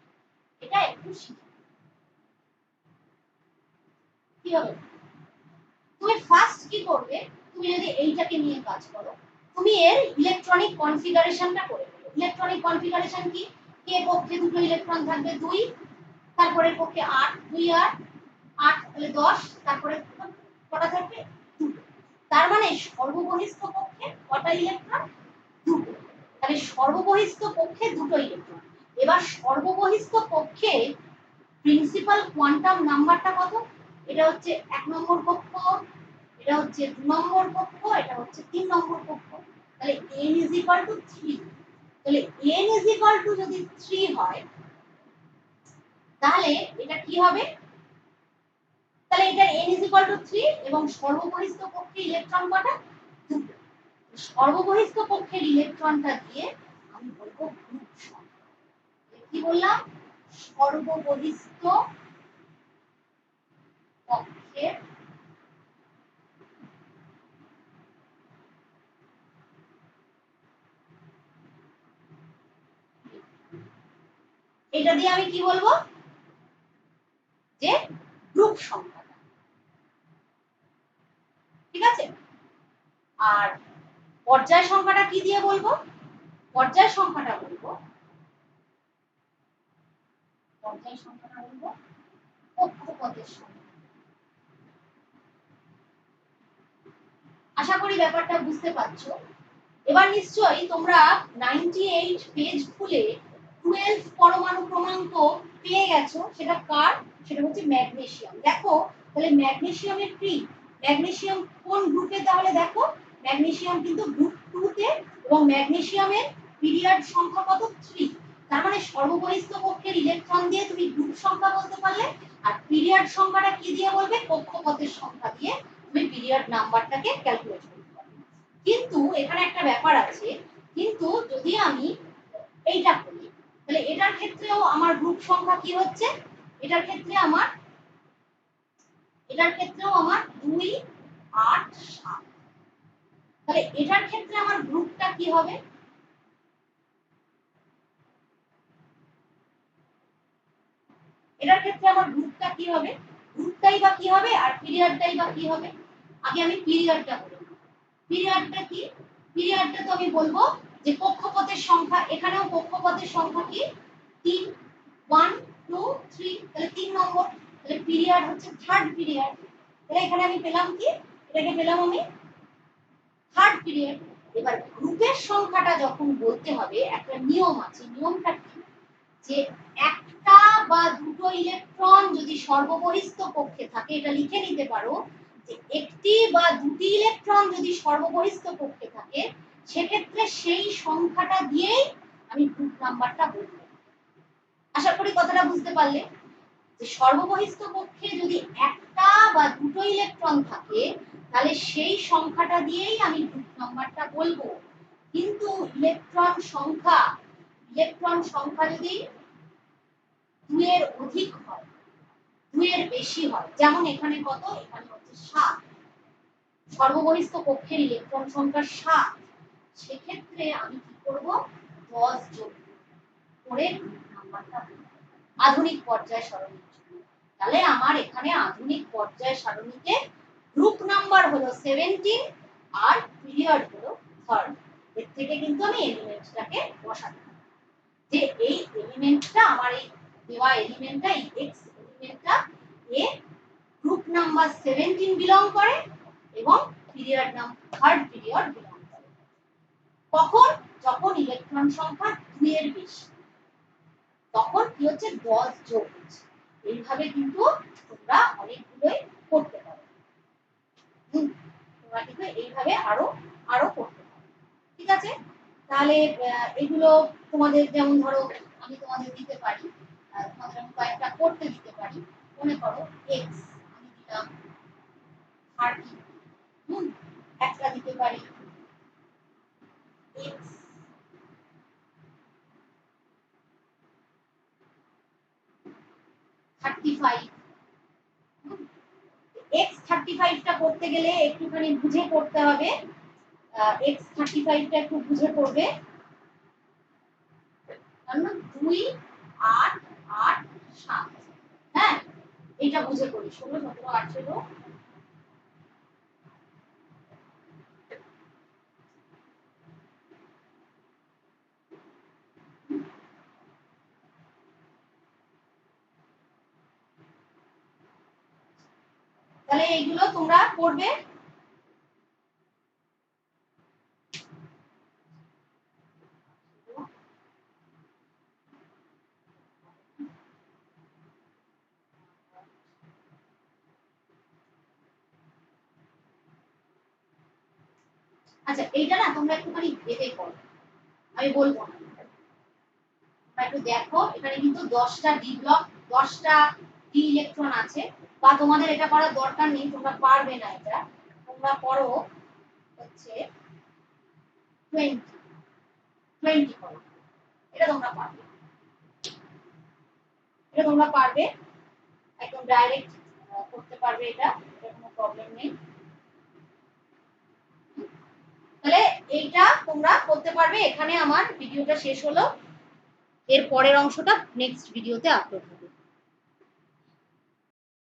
এটা একটু শিখো। কিভাবে তুমি ফার্স্ট কি করবে, তুমি যদি এইটাকে নিয়ে কাজ করো, তুমি এর ইলেকট্রনিক কনফিগারেশনটা করে ফেলো। ইলেকট্রনিক কনফিগারেশন কি, কে পক্ষে দুটো ইলেকট্রন থাকবে 2, তারপরে পক্ষে 8, 2 8, 8 তাহলে 10, তারপরে কটা থাকবে 2। তার মানে সর্ববহিস্থ পক্ষে কটা ইলেকট্রন? দুটো। তাহলে সর্ববহিস্থ পক্ষে দুটো ইলেকট্রন। এবার সর্ববহিস্থ পক্ষে প্রিন্সিপাল কোয়ান্টাম নাম্বারটা কত? এটা হচ্ছে 1 নম্বর কক্ষ, এটা হচ্ছে 2 নম্বর কক্ষ, এটা হচ্ছে 3 নম্বর কক্ষ। তাহলে n = 3। তাহলে n = যদি 3 হয় তাহলে এটা কি হবে? তাহলে এটা n = 3 এবং সর্ববহিস্থ পক্ষে ইলেকট্রন কটা? দুটো। সর্ববহিস্থ পক্ষের ইলেকট্রনটা দিয়ে আমি বলবো গ্রুপ সংখ্যা। কি বললাম? সর্ববহিস্থ পক্ষের এটা দিয়ে আমি কি বলবো? যে গ্রুপ সংখ্যাটা। ঠিক আছে? আর পর্যায় সংখ্যাটা কি দিয়ে বলবো? পর্যায় সংখ্যাটা বলবো কক্ষপথের সংখ্যা। আশা করি ব্যাপারটা বুঝতে পারছো। এবার নিশ্চয়ই তোমরা 98 পেজ খুলে 12 পরমাণু ক্রমাঙ্ক পেয়ে গেছো। সেটা কার? সেটা হচ্ছে ম্যাগনেসিয়াম। দেখো তাহলে ম্যাগনেসিয়ামের কি? ম্যাগনেসিয়াম কোন গ্রুপে? তাহলে দেখো ম্যাগনেসিয়াম কিন্তু গ্রুপ 2 তে এবং ম্যাগনেসিয়ামের পিরিয়ড সংখ্যা কত? 3। তার মানে সর্ববহিস্থ পক্ষের ইলেকট্রন দিয়ে তুমি গ্রুপ সংখ্যা বলতে পারলে, আর পিরিয়ড সংখ্যাটা কি দিয়ে বলবে? কক্ষপথের সংখ্যা দিয়ে তুমি পিরিয়ড নাম্বারটাকে ক্যালকুলেট করতে পারবে। কিন্তু এখানে একটা ব্যাপার আছে, কিন্তু যদি আমি এইটা করি তাহলে এটার ক্ষেত্রেও আমার গ্রুপ সংখ্যা কি হচ্ছে? এটার ক্ষেত্রেও আমার 2 8 7। তাহলে এটার ক্ষেত্রে আমার গ্রুপটা কি হবে? এটার ক্ষেত্রে আমার গ্রুপটা কি হবে? গ্রুপটাই বা কি হবে আর পিরিয়ডটাই বা কি হবে? আগে আমি পিরিয়ডটা বলি। পিরিয়ডটা কি? পিরিয়ডটা তো আমি বলবো যে কক্ষপথের সংখ্যা। এখানেও কক্ষপথের সংখ্যা কি? 3। 1 2 3। তাহলে 3 নম্বর। তাহলে পিরিয়ড হচ্ছে থার্ড পিরিয়ড। তাহলে এখানে আমি পেলাম কি? এটাকে পেলাম আমি থার্ড পিরিয়ড। এবার গ্রুপের সংখ্যাটা যখন বলতে হবে একটা নিয়ম আছে। নিয়মটা কি? যে একটা বা দুটো ইলেকট্রন যদি সর্ববহিস্থ কক্ষে থাকে, এটা লিখে নিতে পারো যে একটি বা দুটি ইলেকট্রন যদি সর্ববহিস্থ কক্ষে থাকে সেক্ষেত্রে সেই সংখ্যাটা দিয়েই আমি গ্রুপ নাম্বারটা বলবো। আশা করি কথাটা বুঝতে পারলে। যে সর্ববহিস্থ কক্ষে যদি একটা বা দুটো ইলেকট্রন থাকে তাহলে সেই সংখ্যাটা দিয়েই আমি গ্রুপ নাম্বারটা বলবো। কিন্তু ইলেকট্রন সংখ্যা যদি 2 এর অধিক হয়, 2 এর বেশি হয়, যেমন এখানে কত? এখানে হচ্ছে 7। সর্ববহিস্থ কক্ষের ইলেকট্রন সংখ্যা 7। সেক্ষেত্রে আমি কি করব? 10 যোগ করে গ্রুপ নাম্বারটা বলবো আধুনিক পর্যায় সারণীর জন্য। তাহলে আমার এখানে আধুনিক পর্যায় সারণীতে গ্রুপ নাম্বার হলো 17 আর পিরিয়ড হলো 3rd। এর থেকে কিন্তু আমি এলিমেন্টটাকে বসাতে পারি যে এই এলিমেন্টটা আমার এই দেওয়া এলিমেন্টটা এই x এলিমেন্টটা এ গ্রুপ নাম্বার 17 বিলং করে এবং period number 3rd period belong করে। কখন? যখন ইলেকট্রন সংখ্যা 2 এর বেশি, তখন কি হচ্ছে? 10 যোগ হচ্ছে। এইভাবে কিন্তু তোমরা অনেকগুলোই করতে পারো। তোমরা কিন্তু এইভাবে আরো আরো করতে পারো। ঠিক আছে? তাহলে এগুলো তোমাদের যেমন ধরো আমি তোমাদের দিতে পারি, তোমাদের আমি কয়েকটা করতে দিতে পারি। মনে করো x আমি দিলাম 30। একটা দিতে পারি x 35। x 35 টা করতে গেলে একটুখানি বুঝে করতে হবে। x 35 টা একটু বুঝে করবে। কারণ 2 8 8 7। হ্যাঁ, এটা বুঝে করি। 16 17 18। তাহলে এইগুলো তোমরা করবে। আচ্ছা এইটা না তোমরা একটুখানি ভেবে করো, আমি বলবো না, একটু দেখো এখানে কিন্তু 10টা ডি ব্লক 10টা ডি ইলেকট্রন আছে, বা তোমাদের এটা করার দরকার নেই, তোমরা পারবে না এটা, তোমরা করো হচ্ছে 20 20 করো, এটা তোমরা পারবে, এটা তোমরা পারবে একদম ডাইরেক্ট করতে পারবে, এটা কোনো প্রবলেম নেই। তাহলে এইটা তোমরা করতে পারবে। এখানে আমার ভিডিওটা শেষ হলো, এর পরের অংশটা নেক্সট ভিডিওতে আপলোড হবে।